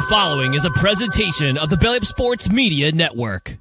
following is a presentation of the Bleep Sports Media Network.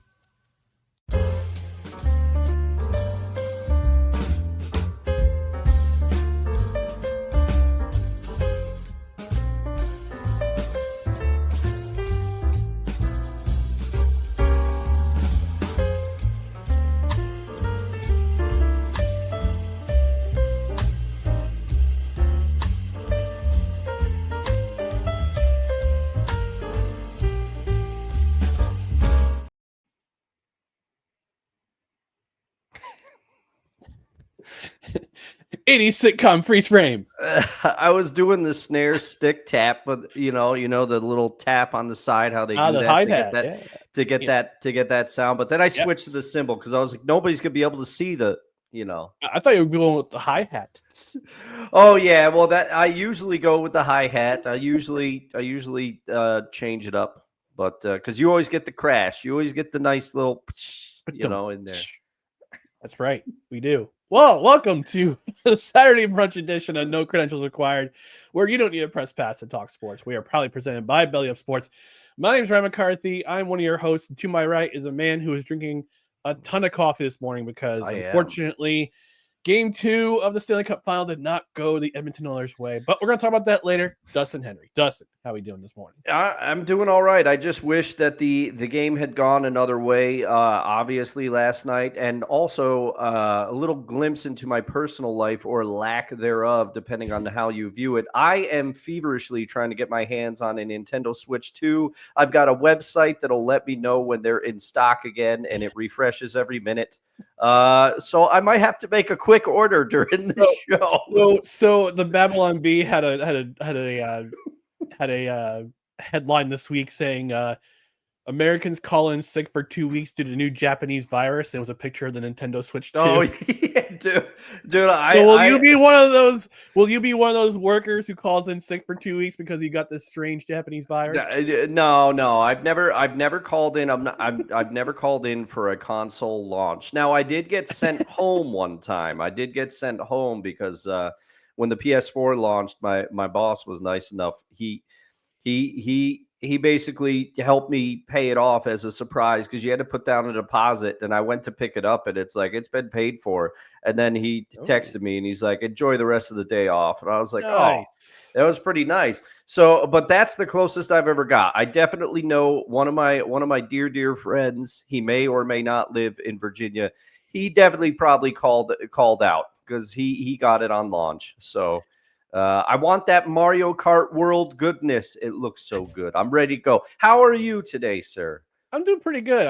Any sitcom freeze frame. I was doing the snare stick tap, but you know the little tap on the side, how they do the that to get that sound. But then I switched to the cymbal because I was like, nobody's gonna be able to see the. I thought you were going with the hi hat. Oh yeah, well that I usually go with the hi hat. I usually change it up, but because you always get the crash, you always get the nice little, in there. That's right, we do. Well, welcome to the Saturday brunch edition of No Credentials Required, where you don't need a press pass to talk sports. We are proudly presented by Belly Up Sports. My name is Ryan McCarthy. I'm one of your hosts. And to my right is a man who is drinking a ton of coffee this morning because, unfortunately, Game 2 of the Stanley Cup Final did not go the Edmonton Oilers' way. But we're going to talk about that later. Dustin Henry. Dustin, how are we doing this morning? I'm doing all right. I just wish that the game had gone another way, obviously, last night. And also a little glimpse into my personal life or lack thereof, depending on how you view it. I am feverishly trying to get my hands on a Nintendo Switch 2. I've got a website that'll let me know when they're in stock again, and it refreshes every minute. So I might have to make a quick order during the show. So the Babylon Bee had a headline this week saying Americans call in sick for 2 weeks due to new Japanese virus. It was a picture of the Nintendo Switch 2. Oh yeah, dude. Will you be one of those? Will you be one of those workers who calls in sick for 2 weeks because you got this strange Japanese virus? No. I've never called in. I've never called in for a console launch. Now I did get sent home one time. I did get sent home because when the PS4 launched, my boss was nice enough. He basically helped me pay it off as a surprise because you had to put down a deposit, and I went to pick it up, and it's like, it's been paid for. And then he texted me, and he's like, enjoy the rest of the day off. And I was like, nice. Oh, that was pretty nice. So, but that's the closest I've ever got. I definitely know one of my dear friends. He may or may not live in Virginia. He definitely probably called out because he got it on launch. So. I want that Mario Kart World goodness. It looks so good. I'm ready to go. How are you today, sir? I'm doing pretty good.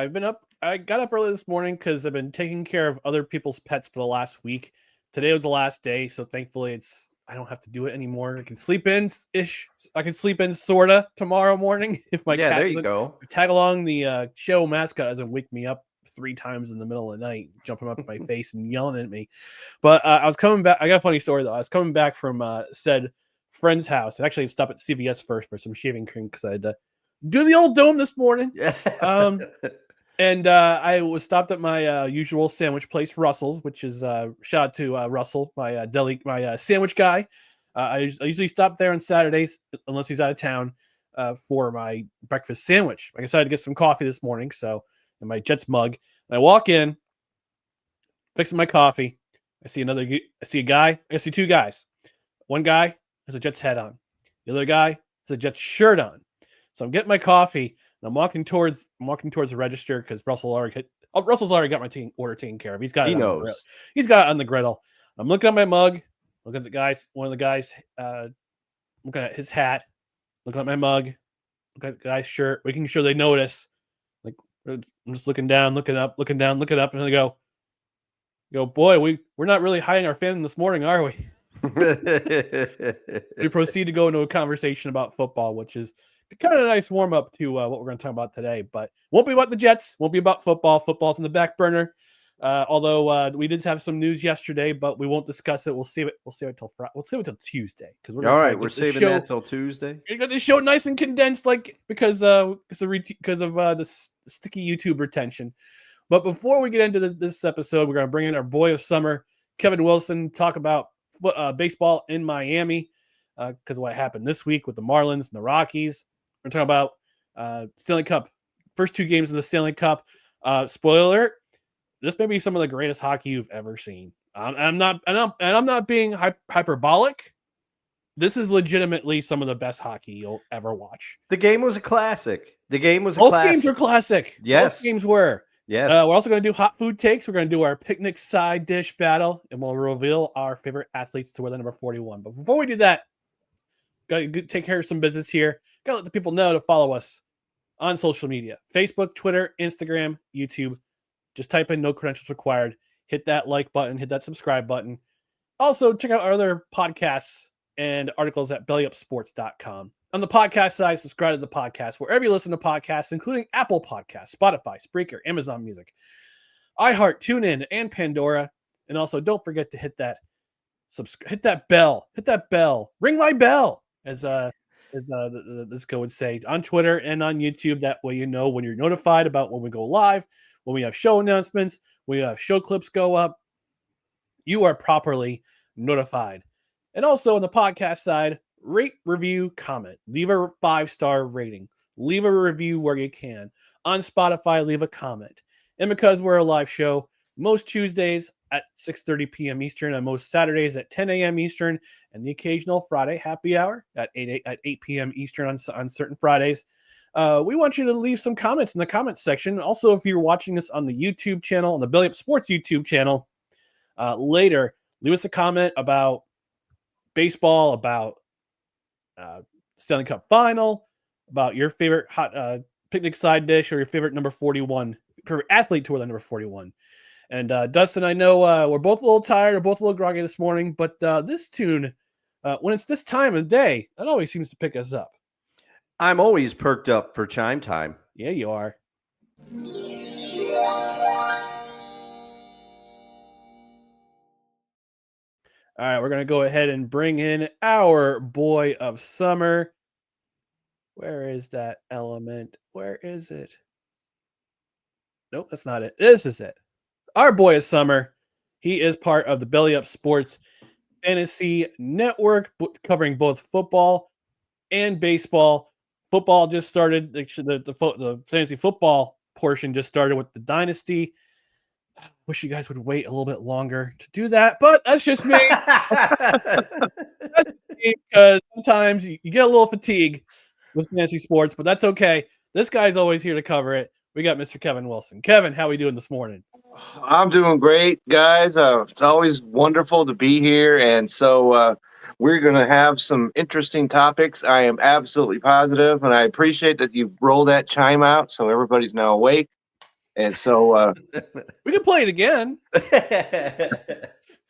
I got up early this morning because I've been taking care of other people's pets for the last week. Today was the last day, so thankfully I don't have to do it anymore. I can sleep in-ish. I can sleep in sorta tomorrow morning if my cat there you go. Tag along the show mascot doesn't wake me up 3 times in the middle of the night, jumping up in my face and yelling at me. But I was coming back. I got a funny story though. I was coming back from said friend's house, and actually stopped at CVS first for some shaving cream because I had to do the old dome this morning. And I was stopped at my usual sandwich place, Russell's, which is shout out to Russell, my my sandwich guy. I usually stop there on Saturdays unless he's out of town for my breakfast sandwich. I decided to get some coffee this morning, so. In my Jets mug. And I walk in, fixing my coffee. I see a guy. I see 2 guys. One guy has a Jets hat on. The other guy has a Jets shirt on. So I'm getting my coffee and I'm walking towards the register because Russell's already got my order taken care of. He's got it on the griddle. I'm looking at my mug, looking at the guys, one of the guys looking at his hat, looking at my mug, looking at the guy's shirt, making sure they notice. I'm just looking down, looking up, looking down, looking up, and I go, boy, we're not really hiding our fandom this morning, are we? We proceed to go into a conversation about football, which is kind of a nice warm up to what we're going to talk about today. But won't be about the Jets, won't be about football. Football's in the back burner. Although we did have some news yesterday, but we won't discuss it. We'll save it till Friday. We'll save it till Tuesday because we're saving that till Tuesday. You got the show nice and condensed, because of the sticky YouTube retention. But before we get into this episode, we're going to bring in our boy of summer, Kevin Wilson, talk about baseball in Miami because of what happened this week with the Marlins and the Rockies. We're talking about Stanley Cup. First 2 games of the Stanley Cup. Spoiler alert, this may be some of the greatest hockey you've ever seen. I'm not being hyperbolic. This is legitimately some of the best hockey you'll ever watch. The game was a classic. Both games were classic. Yes. Both games were. Yes. We're also going to do hot food takes. We're going to do our picnic side dish battle, and we'll reveal our favorite athletes to wear the number 41. But before we do that, got to take care of some business here. Got to let the people know to follow us on social media: Facebook, Twitter, Instagram, YouTube. Just type in "no credentials required." Hit that like button. Hit that subscribe button. Also, check out our other podcasts and articles at bellyupsports.com. On the podcast side, subscribe to the podcast wherever you listen to podcasts, including Apple Podcasts, Spotify, Spreaker, Amazon Music, iHeart, TuneIn, and Pandora. And also, don't forget to hit that bell, ring my bell, as this guy would say, on Twitter and on YouTube. That way, you know when you're notified about when we go live, when we have show announcements, when we have show clips go up. You are properly notified. And also on the podcast side, rate, review, comment. Leave a 5-star rating. Leave a review where you can. On Spotify, leave a comment. And because we're a live show, most Tuesdays at 6:30 p.m. Eastern, and most Saturdays at 10 a.m. Eastern, and the occasional Friday happy hour at 8 p.m. Eastern on certain Fridays. We want you to leave some comments in the comments section. Also, if you're watching this on the YouTube channel, on the Belly Up Sports YouTube channel, later, leave us a comment about baseball, about Stanley Cup Final, about your favorite hot picnic side dish, or your favorite number 41, favorite athlete to wear the number 41. And Dustin, I know we're both a little tired, we're both a little groggy this morning, but this tune, when it's this time of day, that always seems to pick us up. I'm always perked up for chime time. Yeah, you are. All right, we're going to go ahead and bring in our boy of summer. Where is that element? Where is it? Nope, that's not it. This is it. Our boy of summer. He is part of the Belly Up Sports Fantasy Network, covering both football and baseball. Football just started. The fantasy football portion just started with the Dynasty. Wish you guys would wait a little bit longer to do that, but that's just me. Because sometimes you get a little fatigue with fantasy sports, but that's okay. This guy's always here to cover it. We got Mr. Kevin Wilson. Kevin, how are we doing this morning? I'm doing great, guys. It's always wonderful to be here, and so we're going to have some interesting topics. I am absolutely positive, and I appreciate that you rolled that chime out so everybody's now awake. And so we can play it again.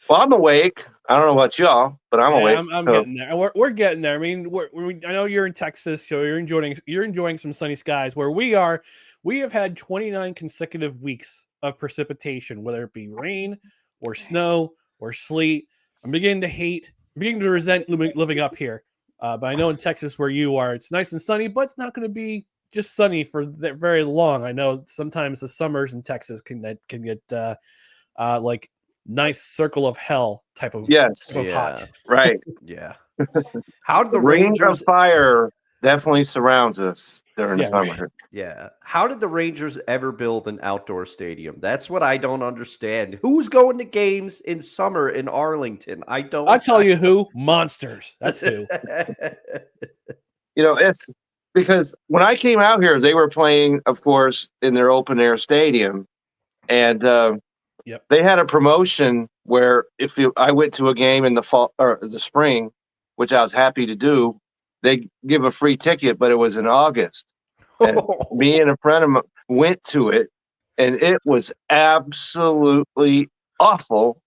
Well, I'm awake. I don't know about y'all, but I'm awake. I'm getting there. We're getting there. I mean, I know you're in Texas, so you're enjoying some sunny skies. Where we are, we have had 29 consecutive weeks of precipitation, whether it be rain or snow or sleet. I'm beginning to resent living up here. But I know in Texas where you are, it's nice and sunny, but it's not going to be just sunny for that very long. I know sometimes the summers in Texas can get like nice circle of hell type of hot. Right. Yeah. How did the ring Rangers of fire definitely surrounds us during the summer? Right. Yeah. How did the Rangers ever build an outdoor stadium? That's what I don't understand. Who's going to games in summer in Arlington? I'll tell you who. Monsters. That's who. It's because when I came out here, they were playing, of course, in their open air stadium. And they had a promotion where I went to a game in the fall or the spring, which I was happy to do, they give a free ticket, but it was in August. And me and a friend of mine went to it, and it was absolutely awful.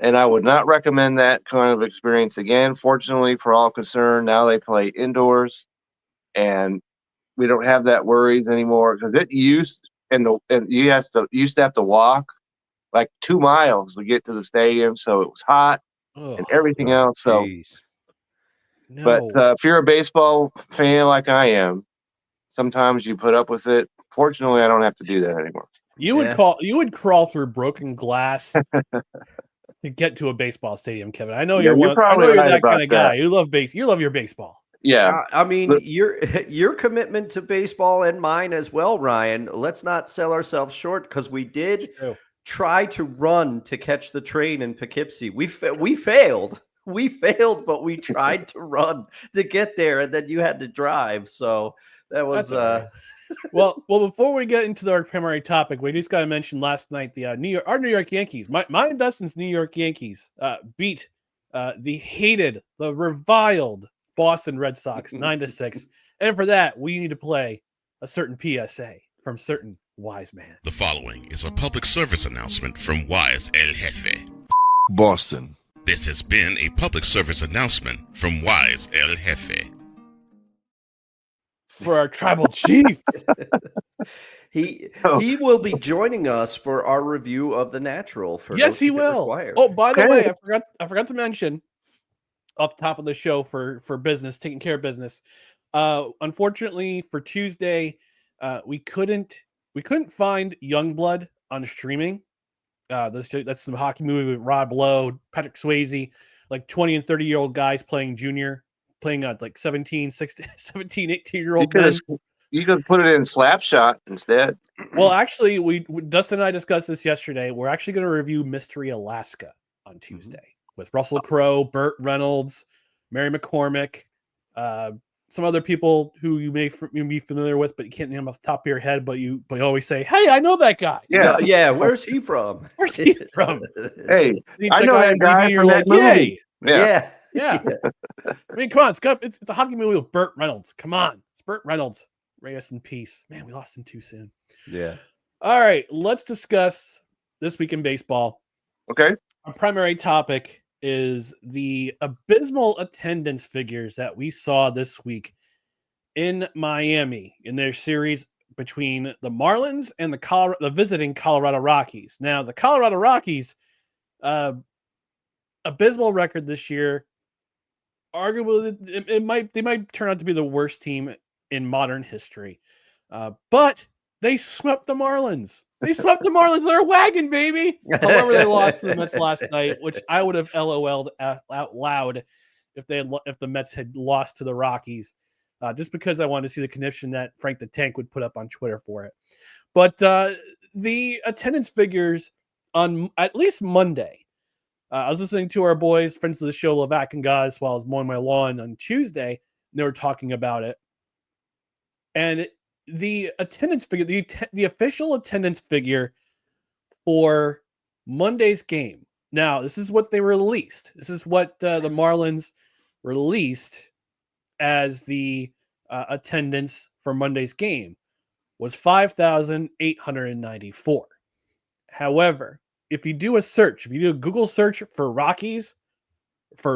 And I would not recommend that kind of experience again. Fortunately, for all concerned, now they play indoors, and we don't have that worries anymore, because it used to have to walk like 2 miles to get to the stadium, so it was hot and everything else. So, but if you're a baseball fan like I am, sometimes you put up with it. Fortunately, I don't have to do that anymore. You would crawl through broken glass to get to a baseball stadium, Kevin. I know you're that kind of guy. You love your baseball. Yeah. I mean, your commitment to baseball and mine as well, Ryan. Let's not sell ourselves short because we did try to run to catch the train in Poughkeepsie. We failed. We failed, but we tried to run to get there, and then you had to drive. So that was Well, before we get into our primary topic, we just got to mention last night the our New York Yankees, mine and Dustin's New York Yankees, beat the reviled Boston Red Sox 9-6, and for that we need to play a certain PSA from certain wise man. The following is a public service announcement from Wise El Jefe. Boston. This has been a public service announcement from Wise El Jefe. For our tribal chief. He will be joining us for our review of The Natural. Yes, he will. Required. Oh, by the way, I forgot to mention off the top of the show for business, taking care of business. Unfortunately, for Tuesday, we couldn't find Youngblood on streaming. That's some hockey movie with Rob Lowe, Patrick Swayze, like 20 and 30-year-old guys playing like 17, 16, 17, 18-year-old men. You could put it in Slapshot instead. Well, actually, Dustin and I discussed this yesterday. We're actually going to review Mystery Alaska on Tuesday with Russell Crowe, Burt Reynolds, Mary McCormick, some other people who you may be familiar with, but you can't name off the top of your head. But you always say, "Hey, I know that guy." Yeah. Where's he from? Where's he from? Hey, I know that guy from that movie. Yeah. I mean, come on, it's a hockey movie with Burt Reynolds. Come on, it's Burt Reynolds. Rest in peace. Man, we lost him too soon. Yeah. All right, let's discuss this week in baseball. Okay. Our primary topic is the abysmal attendance figures that we saw this week in Miami in their series between the Marlins and the visiting Colorado Rockies. Now, the Colorado Rockies, abysmal record this year. Arguably, they might turn out to be the worst team in modern history, but they swept the Marlins. They swept the Marlins with their wagon, baby. However, they lost to the Mets last night, which I would have LOL'd out loud if the Mets had lost to the Rockies, just because I wanted to see the connection that Frank the Tank would put up on Twitter for it. But the attendance figures on at least Monday. I was listening to our boys, friends of the show, Levac and Guys, while I was mowing my lawn on Tuesday. And they were talking about it. And the attendance figure, the official attendance figure for Monday's game. Now, this is what they released. This is what the Marlins released as the attendance for Monday's game was 5,894. However, if you do a Google search for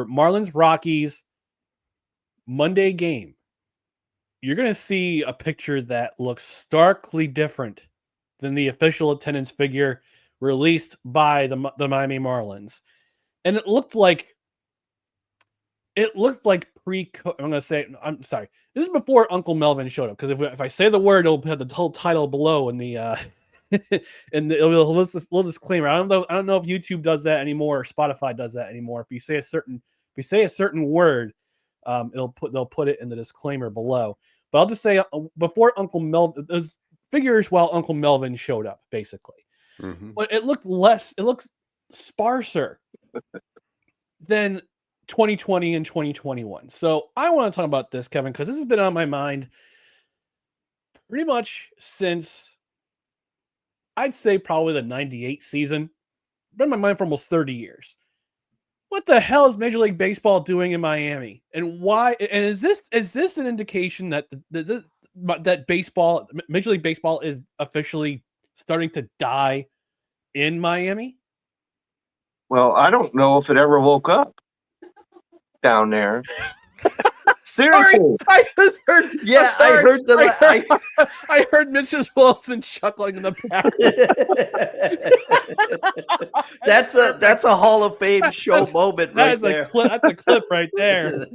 Marlins Rockies Monday game, you're going to see a picture that looks starkly different than the official attendance figure released by the Miami Marlins. And it looked like I'm sorry. This is before Uncle Melvin showed up, because if I say the word, it'll have the whole title below in the and it'll be a little disclaimer. I don't know if YouTube does that anymore or Spotify does that anymore. If you say a certain word, they'll put it in the disclaimer below. But I'll just say before Uncle Melvin, those figures while Uncle Melvin showed up, basically. Mm-hmm. But it looked sparser than 2020 and 2021. So I want to talk about this, Kevin, because this has been on my mind pretty much since, I'd say, probably the 98 season. Been on my mind for almost 30 years. What the hell is Major League Baseball doing in Miami? And why? And is this an indication that that Major League Baseball is officially starting to die in Miami? Well, I don't know if it ever woke up down there. Seriously, I just heard. Yeah, I heard Mrs. Wilson chuckling in the back. That's a Hall of Fame show moment right there. That's a clip right there.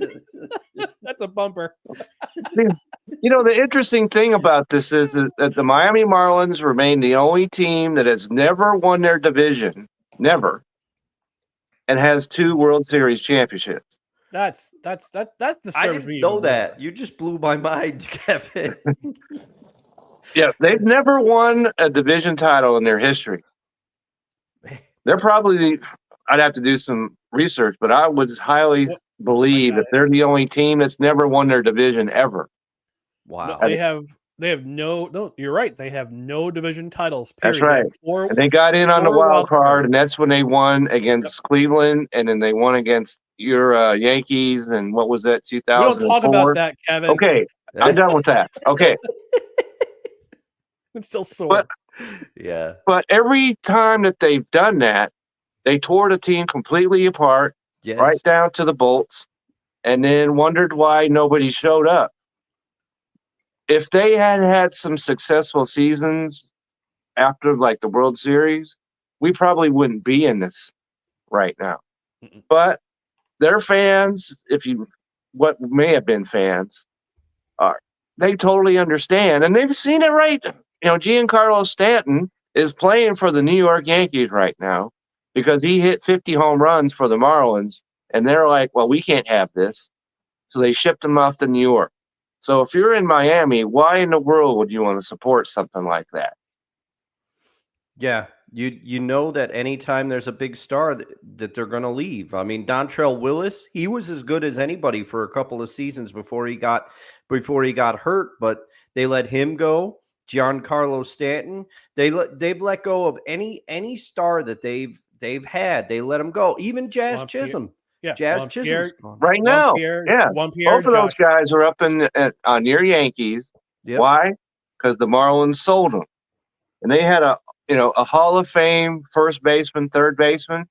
That's a bumper. You know, the interesting thing about this is that the Miami Marlins remain the only team that has never won their division, never, and has 2 World Series championships. That disturbs I didn't me know even that. more. You just blew my mind, Kevin. Yeah, they've never won a division title in their history. They're probably, I'd have to do some research, but I would highly believe that they're the only team that's never won their division ever. Wow. No, they have no, you're right. They have no division titles. Period. That's right. And they got in on the wild card, and that's when they won against Cleveland, and then they won against your Yankees, and what was that, 2004? We don't talk about that, Kevin. Okay, I'm done with that. Okay. It's still sore. Yeah. But every time that they've done that, they tore the team completely apart, Yes. right down to the bolts, and then wondered why nobody showed up. If they had had some successful seasons after like the World Series, we probably wouldn't be in this right now. Mm-mm. But their fans, what may have been fans, they totally understand, and they've seen it right. Giancarlo Stanton is playing for the New York Yankees right now because he hit 50 home runs for the Marlins, and they're like, well, we can't have this. So they shipped him off to New York. So if you're in Miami, why in the world would you want to support something like that? Yeah, you know that anytime there's a big star that they're going to leave. I mean, Dontrell Willis, he was as good as anybody for a couple of seasons before he got hurt, but they let him go. Giancarlo Stanton, they've let go of any star that they've had. They let him go. Even Jazz Chisholm. Yeah, Jazz Chisholm's gone. Right now. Yeah, both of those guys are up on your Yankees. Yep. Why? Because the Marlins sold them, and they had a Hall of Fame first baseman, third baseman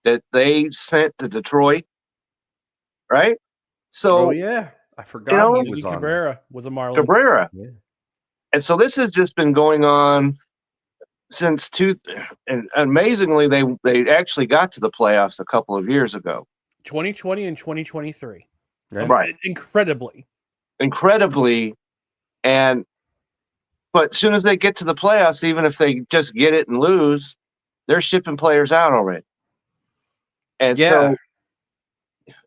that they sent to Detroit, right? So, yeah, I forgot he was on. Cabrera was a Marlin. Cabrera, yeah. And so this has just been going on since and amazingly, they actually got to the playoffs a couple of years ago, 2020 and 2023, right? Incredibly, but as soon as they get to the playoffs, even if they just get it and lose, they're shipping players out already. And so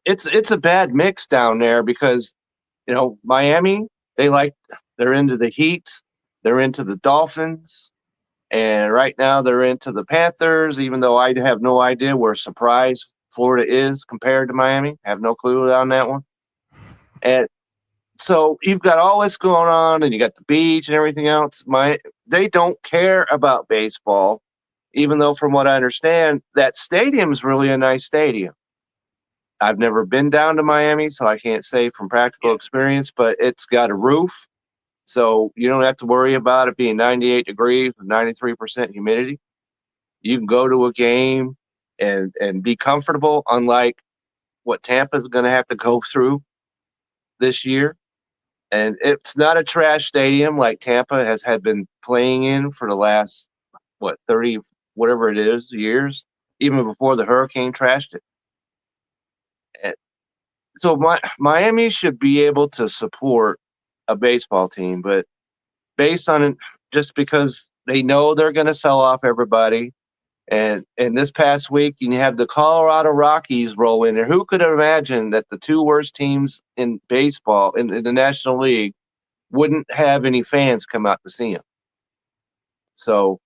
it's a bad mix down there because, Miami, they're into the Heat, they're into the Dolphins, and right now they're into the Panthers, even though I have no idea where surprise Florida is compared to Miami. I have no clue on that one. And so you've got all this going on, and you got the beach and everything else. They don't care about baseball, even though from what I understand, that stadium's really a nice stadium. I've never been down to Miami, so I can't say from practical experience, but it's got a roof, so you don't have to worry about it being 98 degrees with 93% humidity. You can go to a game and be comfortable, unlike what Tampa's going to have to go through this year. And it's not a trash stadium like Tampa had been playing in for the last, 30, whatever it is, years, even before the hurricane trashed it. And so Miami should be able to support a baseball team, but based on it, just because they know they're going to sell off everybody. And this past week, you have the Colorado Rockies roll in there. Who could have imagined that the two worst teams in baseball in the National League wouldn't have any fans come out to see them? So,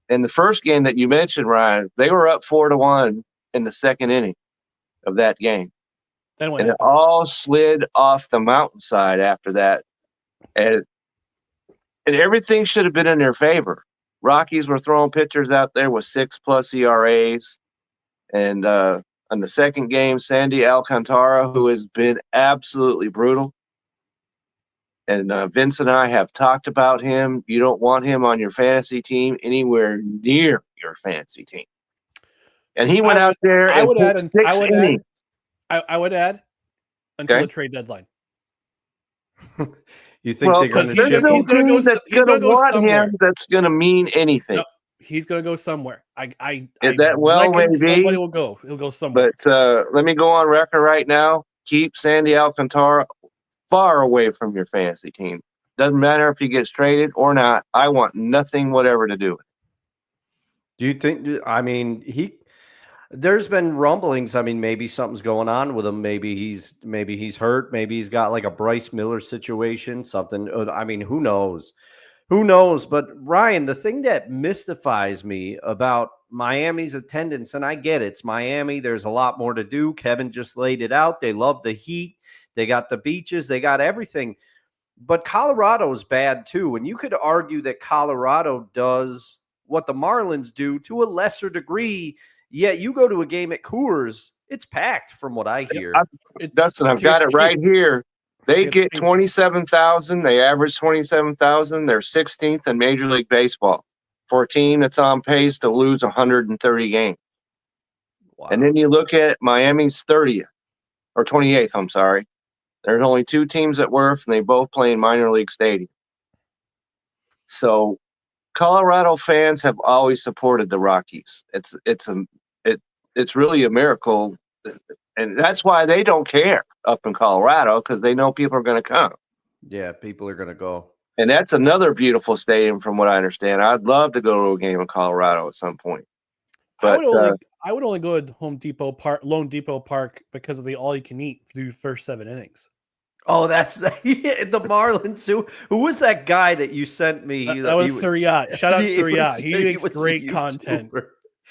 in the first game that you mentioned, Ryan, they were up 4-1 in the second inning of that game. Then what and happened? It all slid off the mountainside after that. And everything should have been in their favor. Rockies were throwing pitchers out there with 6+ ERAs. And on the second game, Sandy Alcantara, who has been absolutely brutal. And Vince and I have talked about him. You don't want him on your fantasy team anywhere near your fantasy team. And he went out there and pitched 6 innings. I would add until the trade deadline. You think they're going to ship? There's no team that's going to want him that's going to mean anything. No, he's going to go somewhere. Maybe somebody will go. He'll go somewhere. But let me go on record right now. Keep Sandy Alcantara far away from your fantasy team. Doesn't matter if he gets traded or not. I want nothing whatever to do with it. Do you think? I mean, There's been rumblings. I mean, maybe something's going on with him. Maybe he's hurt. Maybe he's got like a Bryce Miller situation, something. I mean, who knows? Who knows? But Ryan, the thing that mystifies me about Miami's attendance, and I get it, it's Miami. There's a lot more to do. Kevin just laid it out. They love the heat. They got the beaches. They got everything. But Colorado's bad too. And you could argue that Colorado does what the Marlins do to a lesser degree. Yet you go to a game at Coors, it's packed from what I hear. Dustin, I've got it right here. They get 27,000. They average 27,000. They're 16th in Major League Baseball for a team that's on pace to lose 130 games. Wow. And then you look at Miami's 30th or 28th. I'm sorry. There's only 2 teams at Worth, and they both play in minor league stadium. So Colorado fans have always supported the Rockies. It's really a miracle, and that's why they don't care up in Colorado, because they know people are going to come. Yeah, people are going to go. And that's another beautiful stadium, from what I understand. I'd love to go to a game in Colorado at some point. But I would only go to Lone Depot Park because of the all-you-can-eat through the first 7 innings. Oh, that's the Marlins. Who was that guy that you sent me? That was Suryat. Shout out Suryat. He makes great content.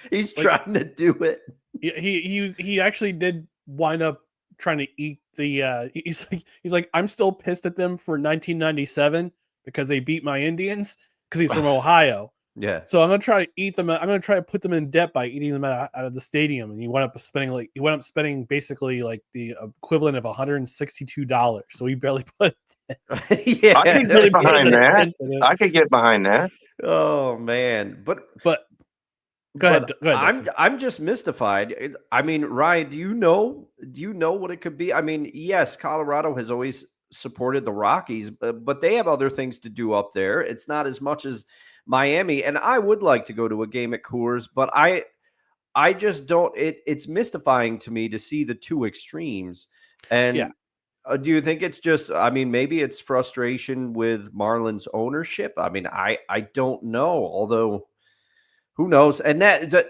He's trying to do it. He actually did wind up trying to eat the. He's like, I'm still pissed at them for 1997 because they beat my Indians, because he's from Ohio. Yeah. So I'm gonna try to eat them. I'm gonna try to put them in debt by eating them out of the stadium. And he went up spending basically like the equivalent of $162. So he barely put. Yeah, I can get behind that. I could get behind that. Oh man, but go ahead. I'm just mystified. I mean, Ryan, do you know what it could be? I mean, yes, Colorado has always supported the Rockies, but they have other things to do up there. It's not as much as Miami, and I would like to go to a game at Coors, but I just don't. It's mystifying to me to see the two extremes. And yeah. Do you think it's just? I mean, maybe it's frustration with Marlins ownership. I mean, I don't know. Although, who knows? And that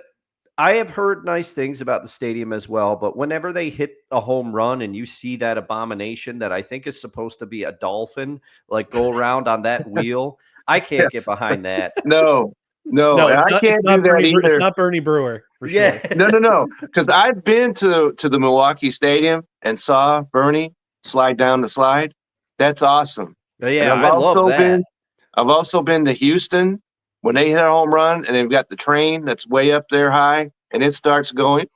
I have heard nice things about the stadium as well. But whenever they hit a home run and you see that abomination that I think is supposed to be a dolphin, like go around on that wheel. I can't get behind that. No, I can't do that either. It's not Bernie Brewer. For yeah. Sure. No. Because I've been to the Milwaukee Stadium and saw Bernie slide down the slide. That's awesome. Yeah, I love that. I've also been to Houston when they hit a home run and they've got the train that's way up there high and it starts going.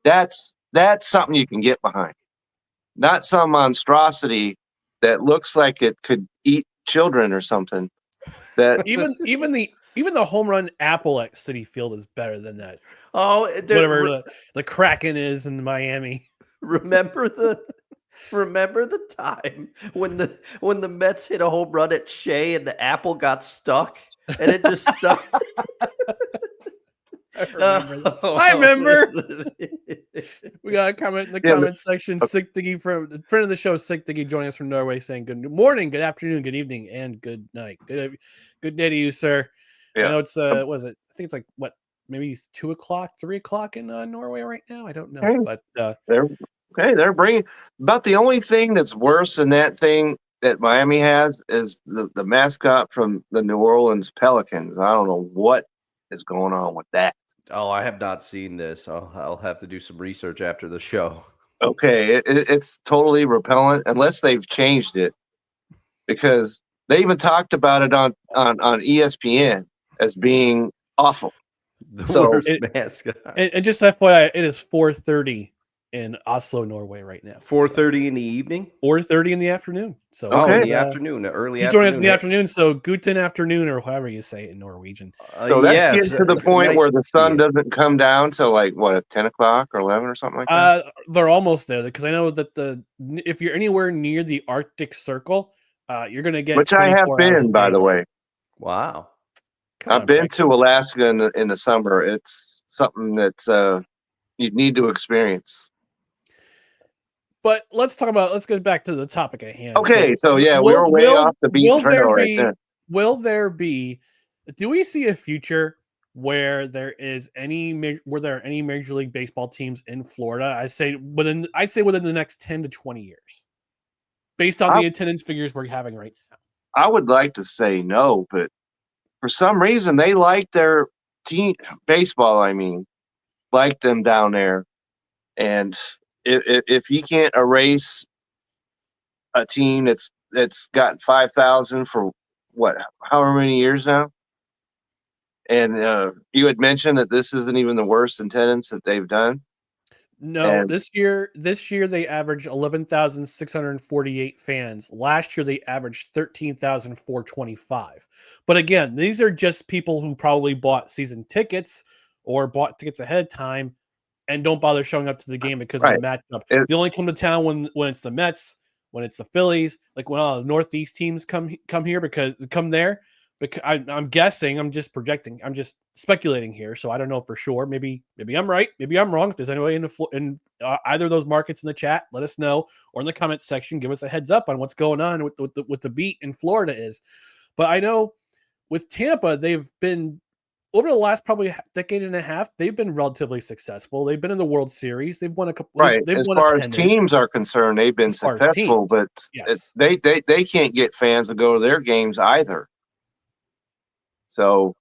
That's something you can get behind. Not some monstrosity that looks like it could eat children or something. That even the home run apple at Citi Field is better than that. Oh, whatever the Kraken is in Miami. Remember the time when the Mets hit a home run at Shea and the apple got stuck and it just stuck. I remember. We got a comment in the comment section. Sick Diggy from the friend of the show, Sick Diggy, joining us from Norway, saying good morning, good afternoon, good evening, and good night. Good day to you, sir. Yeah. I know it's what is it? I think it's like maybe 2 o'clock, 3 o'clock in Norway right now. I don't know, okay. But they're bringing about the only thing that's worse than that thing that Miami has is the mascot from the New Orleans Pelicans. I don't know what is going on with that. Oh, I have not seen this. I'll have to do some research after the show. Okay, it's totally repellent unless they've changed it, because they even talked about it on ESPN as being awful. The worst mascot. And just FYI, it is 4:30 in Oslo, Norway right now. 4:30 in the evening? 4:30 in the afternoon. So in the afternoon, early he's afternoon. joining us in the afternoon, so guten afternoon, or however you say it in Norwegian. So that's getting to the point where the sun doesn't come down till like what, 10 o'clock or 11 or something like that? They're almost there, because I know that if you're anywhere near the Arctic Circle, you're gonna get, which I have been, by the way. Wow. I've been to Alaska in the summer. It's something that you need to experience. But let's get back to the topic at hand. Okay, so we were way off the beaten trail right there. Do we see a future where there are any Major League Baseball teams in Florida. I'd say within the next 10 to 20 years, based on the attendance figures we're having right now. I would like to say no, but for some reason they like their team baseball. I mean, like them down there, and if you can't erase a team that's gotten 5,000 for however many years now. And you had mentioned that this isn't even the worst attendance that they've done. No, this year they averaged 11,648 fans. Last year they averaged 13,425. But again, these are just people who probably bought season tickets or bought tickets ahead of time and don't bother showing up to the game because of the matchup. They only come to town when it's the Mets, when it's the Phillies, like when all the Northeast teams come there. Because I'm guessing, I'm just projecting, I'm just speculating here, so I don't know for sure. Maybe I'm right, maybe I'm wrong. If there's anybody in either of those markets in the chat, let us know, or in the comments section, give us a heads up on what's going on with the beat in Florida is. But I know with Tampa, they've been over the last probably decade and a half, they've been relatively successful. They've been in the World Series. They've won a couple. Right. They've as won far as teams are concerned, they've been successful, but yes. they can't get fans to go to their games either. So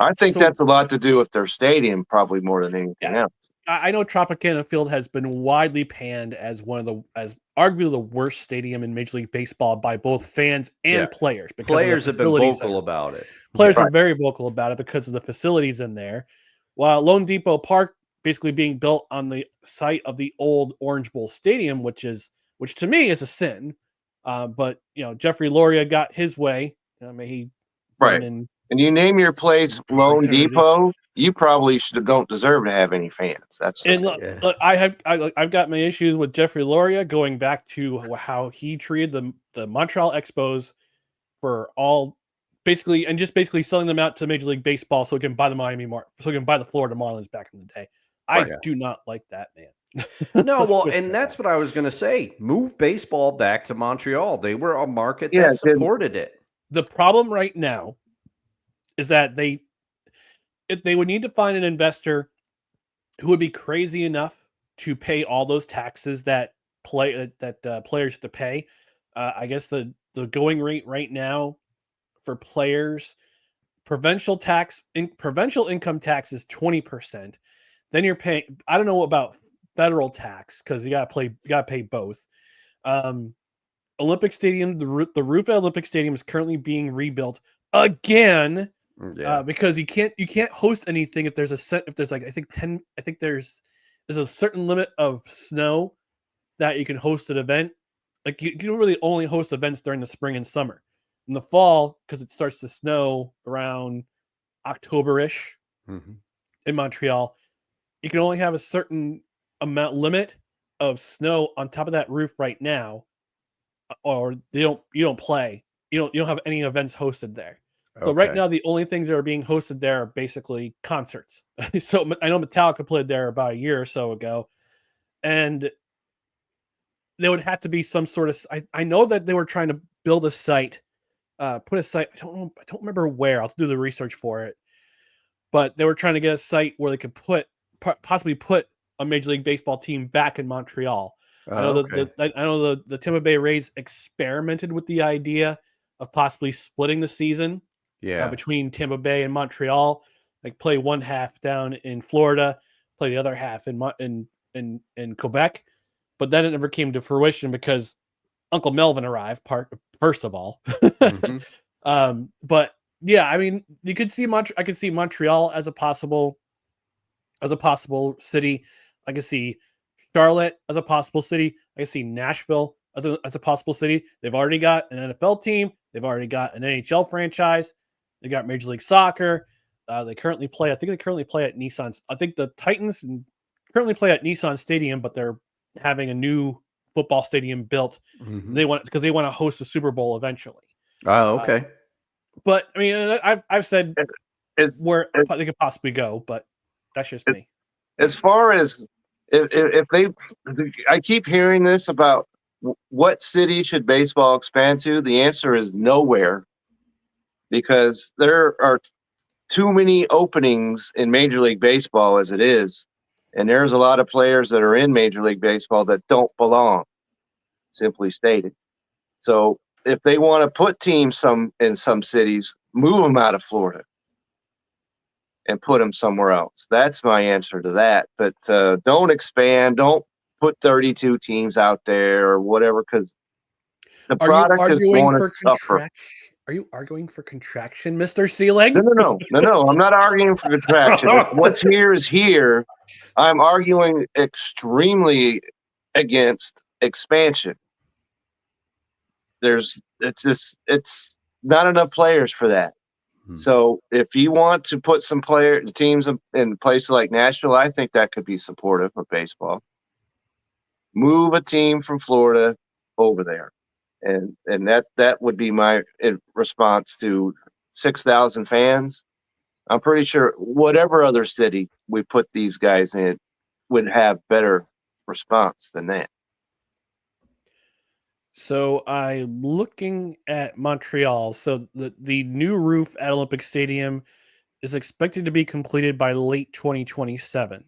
I think that's a lot to do with their stadium, probably more than anything else. I know Tropicana Field has been widely panned as as arguably the worst stadium in Major League Baseball by both fans and players. Players have been vocal about it. Players were very vocal about it because of the facilities in there. While Lone Depot Park basically being built on the site of the old Orange Bowl Stadium, which to me is a sin. But Jeffrey Loria got his way. He right. And you name your place Lone Depot, you probably don't deserve to have any fans. That's just look, I've got my issues with Jeffrey Loria going back to how he treated the Montreal Expos for all basically selling them out to Major League Baseball so he can buy the Florida Marlins back in the day. I do not like that, man. No, well, and that's what I was going to say. Move baseball back to Montreal. They were a market that supported it. The problem right now is that they would need to find an investor who would be crazy enough to pay all those taxes that players have to pay. I guess the going rate right now for players, provincial income tax is 20%. Then you're paying. I don't know about federal tax because you got to pay both. Olympic Stadium, the roof at Olympic Stadium is currently being rebuilt again. Because you can't host anything if there's a certain limit of snow that you can host an event. Like you can really only host events during the spring and summer. In the fall, because it starts to snow around October-ish in Montreal, you can only have a certain limit of snow on top of that roof right now, or you don't play. You don't have any events hosted there. So right now, the only things that are being hosted there are basically concerts. So I know Metallica played there about a year or so ago, and there would have to be some sort of. I know that they were trying to build a site, put a site. I don't remember where. I'll do the research for it. But they were trying to get a site where they could possibly put a Major League Baseball team back in Montreal. I know the Tampa Bay Rays experimented with the idea of possibly splitting the season. Between Tampa Bay and Montreal, like play one half down in Florida, play the other half in Quebec, but then it never came to fruition because Uncle Melvin arrived. First of all, but yeah, I mean, you could see I could see Montreal as a possible city. I could see Charlotte as a possible city. I could see Nashville as a possible city. They've already got an NFL team. They've already got an NHL franchise. They got Major League Soccer. They currently play at Nissan. I think the Titans currently play at Nissan Stadium, but they're having a new football stadium built. They want to host a Super Bowl eventually. Oh, okay. But I mean, I've said where they could possibly go, but that's just me. As far as if I keep hearing this about what city should baseball expand to. The answer is nowhere. Because there are too many openings in Major League Baseball as it is. And there's a lot of players that are in Major League Baseball that don't belong, simply stated. So if they want to put teams in some cities, move them out of Florida and put them somewhere else. That's my answer to that. But don't expand. Don't put 32 teams out there or whatever, because the product is going to suffer. Are you arguing for contraction, Mr. Seelig? No. I'm not arguing for contraction. What's here is here. I'm arguing extremely against expansion. It's not enough players for that. So if you want to put some teams in places like Nashville, I think that could be supportive of baseball. Move a team from Florida over there. And that would be my response to 6,000 fans. I'm pretty sure whatever other city we put these guys in would have better response than that. So I'm looking at Montreal. So the new roof at Olympic Stadium is expected to be completed by late 2027.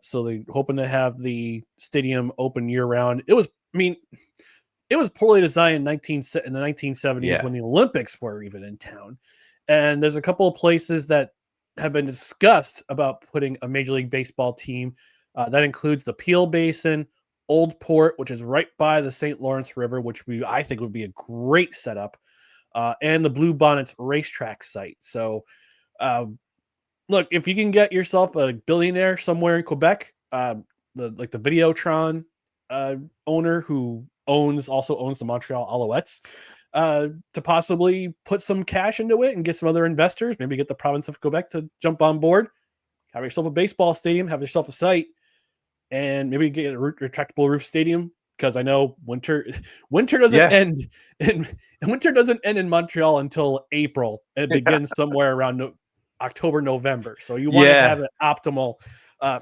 So they're hoping to have the stadium open year round. It was poorly designed in the 1970s when the Olympics were even in town. And there's a couple of places that have been discussed about putting a Major League Baseball team. That includes the Peel Basin, Old Port, which is right by the St. Lawrence River, which I think would be a great setup, and the Blue Bonnets racetrack site. So, look, if you can get yourself a billionaire somewhere in Quebec, the Videotron owner who also owns the Montreal Alouettes, to possibly put some cash into it and get some other investors, maybe get the province of Quebec to jump on board, have yourself a baseball stadium, have yourself a site, and maybe get a retractable roof stadium, because I know winter doesn't end and winter doesn't end in Montreal until April. And it begins somewhere around October, November. So you want to have it optimal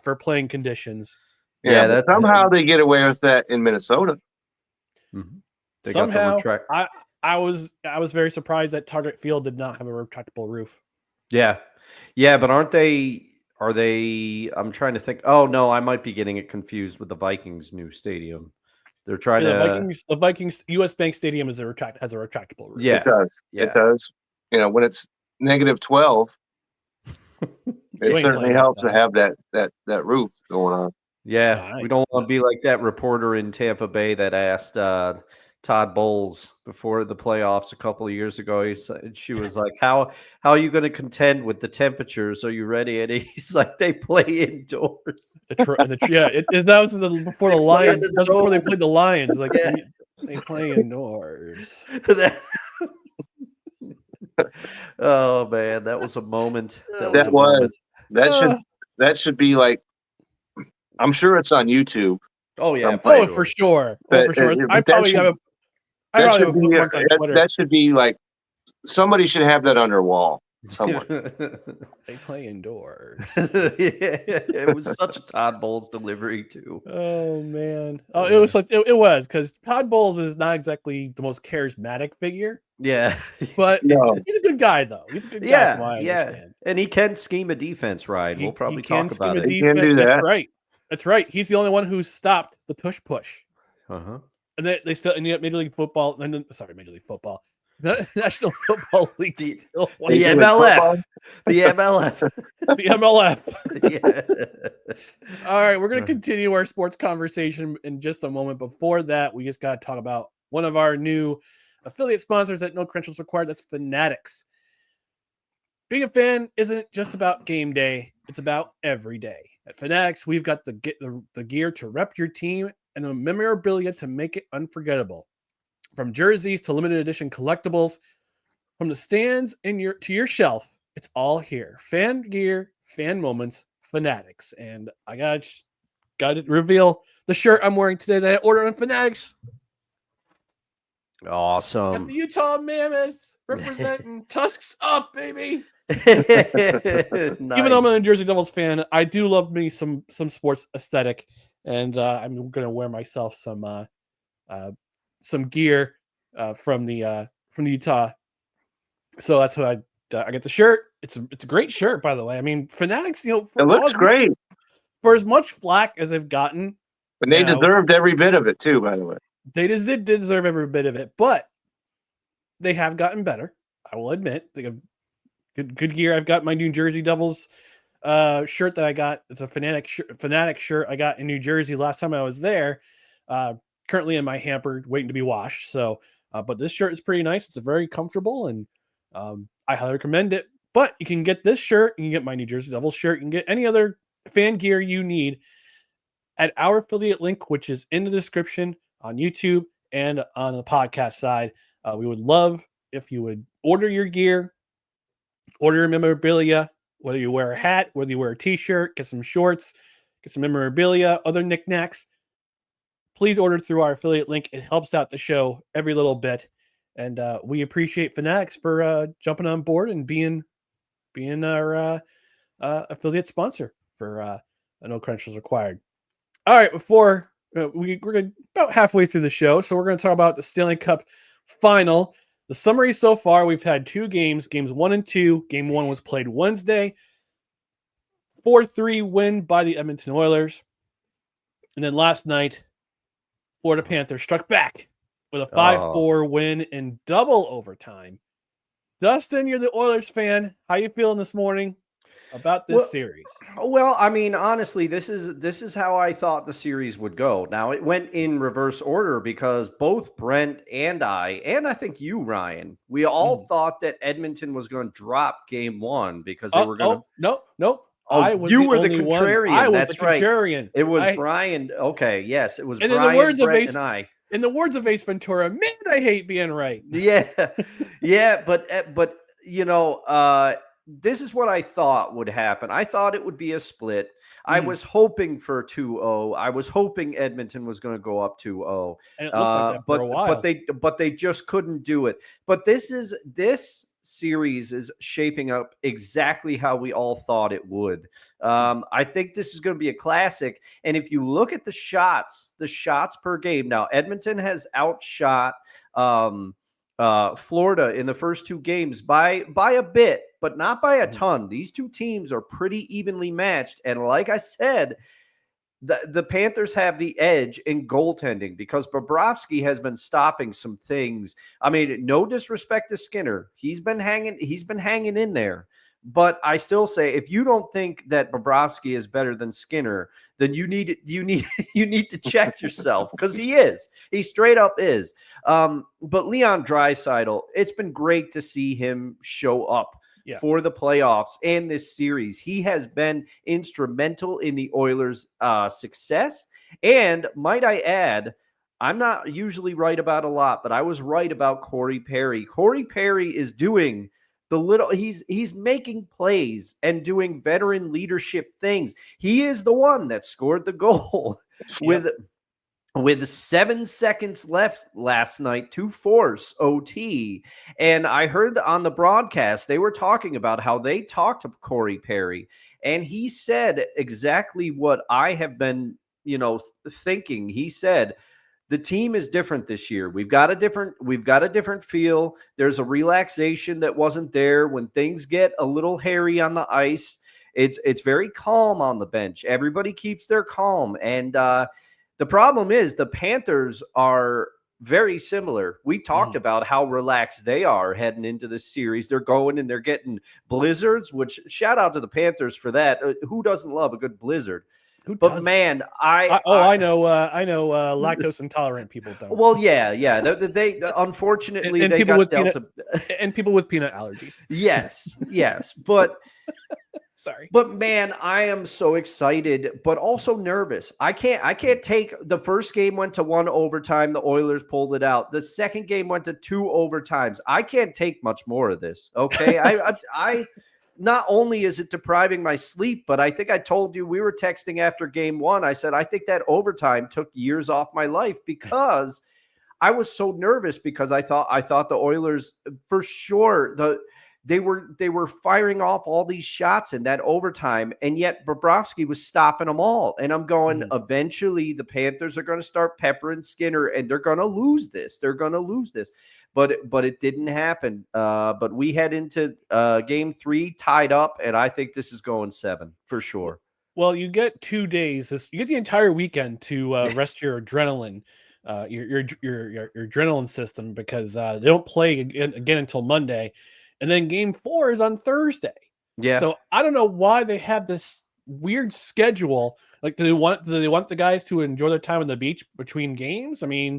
for playing conditions. Yeah, somehow they get away with that in Minnesota. They somehow, got the I was very surprised that Target Field did not have a retractable roof. Yeah, but are they? I'm trying to think. Oh no, I might be getting it confused with the Vikings' new stadium. They're trying to. The Vikings US Bank Stadium has a retractable roof. Yeah, it does. Yeah. It does. When it's -12, it certainly helps to have that roof going on. Yeah, we don't want to be like that reporter in Tampa Bay that asked Todd Bowles before the playoffs a couple of years ago. She was like, "How are you going to contend with the temperatures? Are you ready?" And he's like, "They play indoors." That was before the Lions. That's before they played the Lions. Like they play indoors. Oh man, that was a moment. That should be like. I'm sure it's on YouTube. Oh yeah, for sure. That should be like somebody should have that on their wall somewhere. They play indoors. It was such a Todd Bowles delivery too. Oh man. Oh, it was because Todd Bowles is not exactly the most charismatic figure. Yeah, but he's a good guy though. He's a good guy. From what I understand. And he can scheme a defense, Ryan. We'll probably talk about it. He can do that. That's right. He's the only one who stopped the tush push. And they still, and yet Major League Football, Major League Football, National Football League, the MLF, the MLF, the MLF. All right, we're going to continue our sports conversation in just a moment. Before that, we just got to talk about one of our new affiliate sponsors at No Credentials Required. That's Fanatics. Being a fan isn't just about game day; it's about every day. At Fanatics, we've got the gear to rep your team and the memorabilia to make it unforgettable. From jerseys to limited edition collectibles, from the stands to your shelf, it's all here. Fan gear, fan moments, Fanatics. And I got to reveal the shirt I'm wearing today that I ordered on Fanatics. Awesome. Got the Utah Mammoth representing Tusks up, baby. Nice. Even though I'm a New Jersey Devils fan, I do love me some sports aesthetic, and I'm gonna wear myself some gear from the Utah. So that's what I get the shirt, It's a great shirt, by the way. I mean, Fanatics, It looks great. For as much flack as they've gotten, And they deserved every bit of it too, by the way. they just did deserve every bit of it, but they have gotten better. I will admit, they have good gear. I've got my New Jersey Devils shirt that I got. It's a Fanatic shirt I got in New Jersey last time I was there. Currently in my hamper, waiting to be washed. So, but this shirt is pretty nice. It's very comfortable, and I highly recommend it. But you can get this shirt, you can get my New Jersey Devils shirt, you can get any other fan gear you need at our affiliate link, which is in the description on YouTube and on the podcast side. We would love if you would order your gear, order your memorabilia, whether you wear a hat, whether you wear a t-shirt, get some shorts, get some memorabilia, other knickknacks. Please order through our affiliate link. It helps out the show every little bit. And we appreciate Fanatics for jumping on board and being our affiliate sponsor for No Credentials Required. All right, before we're about halfway through the show, so we're going to talk about the Stanley Cup Final. The summary so far, we've had 2 games, games 1 and 2. Game 1 was played Wednesday. 4-3 win by the Edmonton Oilers. And then last night, Florida Panthers struck back with a 5-4 win in double overtime. Dustin, you're the Oilers fan. How you feeling this morning about this series? Well, I mean, honestly, this is how I thought the series would go. Now, it went in reverse order because both Brent and I think you, Ryan, we all thought that Edmonton was going to drop game 1 because they were going to. Nope. Oh, you were the contrarian. I was That's the contrarian. Right. It was Brian. Okay, yes, it was and Brian, Brent, and I. In the words of Ace Ventura, man, I hate being right. Yeah, but this is what I thought would happen. I thought it would be a split. I was hoping for 2-0. I was hoping Edmonton was going to go up 2-0. And it looked like that for a while. But they just couldn't do it. But this series is shaping up exactly how we all thought it would. I think this is going to be a classic. And if you look at the shots per game, now Edmonton has outshot Florida in the first 2 games by a bit, but not by a ton. These 2 teams are pretty evenly matched. And like I said, the Panthers have the edge in goaltending because Bobrovsky has been stopping some things. I mean, no disrespect to Skinner. He's been hanging in there. But I still say, if you don't think that Bobrovsky is better than Skinner, then you need to check yourself because he is. He straight up is. But Leon Draisaitl, it's been great to see him show up for the playoffs and this series. He has been instrumental in the Oilers' success. And might I add, I'm not usually right about a lot, but I was right about Corey Perry. Corey Perry is doing he's making plays and doing veteran leadership things. He is the one that scored the goal with 7 seconds left last night to force OT. And I heard on the broadcast, they were talking about how they talked to Corey Perry, and he said exactly what I have been, thinking. He said, the team is different this year. We've got a different feel. There's a relaxation that wasn't there when things get a little hairy on the ice. It's very calm on the bench. Everybody keeps their calm. And the problem is the Panthers are very similar. We talked about how relaxed they are heading into this series. They're going and they're getting blizzards, which shout out to the Panthers for that. Who doesn't love a good blizzard? But man, I know lactose intolerant people don't. Well, yeah. They unfortunately and they people got with dealt and people with peanut allergies. Yes, but sorry. But man, I am so excited, but also nervous. I can't take the first game went to 1 overtime. The Oilers pulled it out. The second game went to 2 overtimes. I can't take much more of this. Okay, I not only is it depriving my sleep, but I think I told you we were texting after game 1. I said, I think that overtime took years off my life because I was so nervous because I thought the Oilers for sure, they were firing off all these shots in that overtime, and yet Bobrovsky was stopping them all. And I'm going, eventually the Panthers are going to start peppering Skinner, and they're going to lose this. They're going to lose this. But it didn't happen. But we head into game 3 tied up, and I think this is going 7 for sure. Well, you get 2 days. You get the entire weekend to rest your adrenaline, your adrenaline system, because they don't play again until Monday, and then game 4 is on Thursday. Yeah. So I don't know why they have this weird schedule. Like, do they want the guys to enjoy their time on the beach between games? I mean,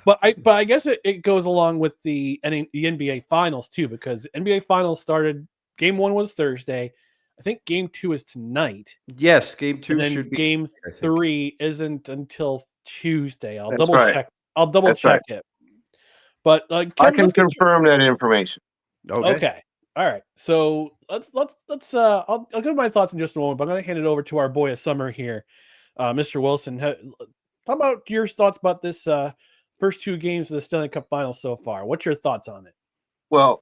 but I guess it goes along with the NBA Finals too, because NBA Finals started. Game 1 was Thursday. I think game 2 is tonight. Yes, game 2 and then should be. Game 3 isn't until Tuesday. I'll That's double right. check. I'll double That's check it. But I Ken, can let's get confirm that information. Okay. All right. So let's I'll give my thoughts in just a moment, but I'm going to hand it over to our boy of summer here, Mr. Wilson. How about your thoughts about this first 2 games of the Stanley Cup Final so far? What's your thoughts on it? Well,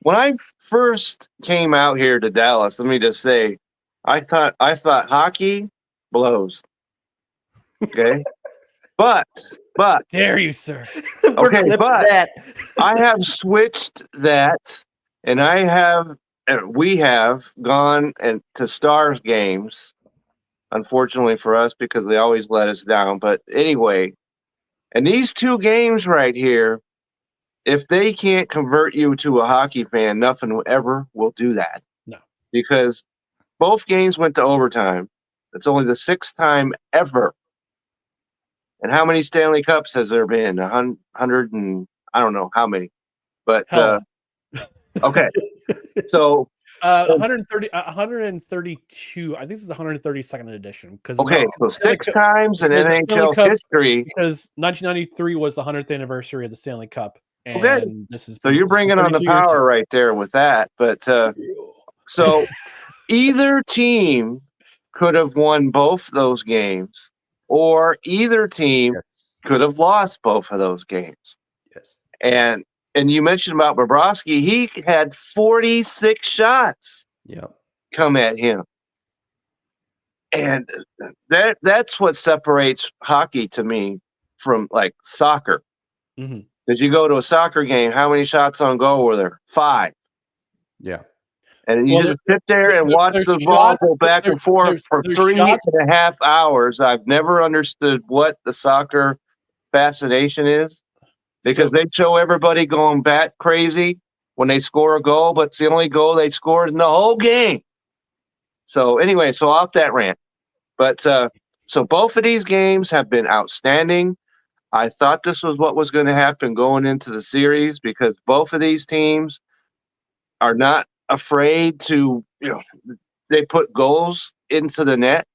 when I first came out here to Dallas, let me just say, I thought hockey blows. Okay. But Dare you, sir? okay, but that. I have switched that, and we have gone to Stars games, unfortunately for us, because they always let us down. But anyway, and these 2 games right here, if they can't convert you to a hockey fan, nothing ever will do that. No. Because both games went to overtime. It's only the 6th time ever. And how many Stanley Cups has there been? 100 and I don't know how many. But okay. So 132. I think this is the 132nd edition. Okay, so 6 times in NHL history. Because 1993 was the 100th anniversary of the Stanley Cup. And Okay. this is So you're bringing on the power right there with that. But so either team could have won both those games, or either team could have lost both of those games. Yes. And you mentioned about Bobrovsky. He had 46 shots come at him. And that's what separates hockey to me from like soccer. Mm-hmm. Because you go to a soccer game, how many shots on goal were there? 5. Yeah. And you just sit there and watch the ball go back and forth for 3.5 hours. I've never understood what the soccer fascination is, because they show everybody going bat crazy when they score a goal, but it's the only goal they scored in the whole game. So anyway, so off that rant. But so both of these games have been outstanding. I thought this was what was going to happen going into the series, because both of these teams are not afraid to, they put goals into the net,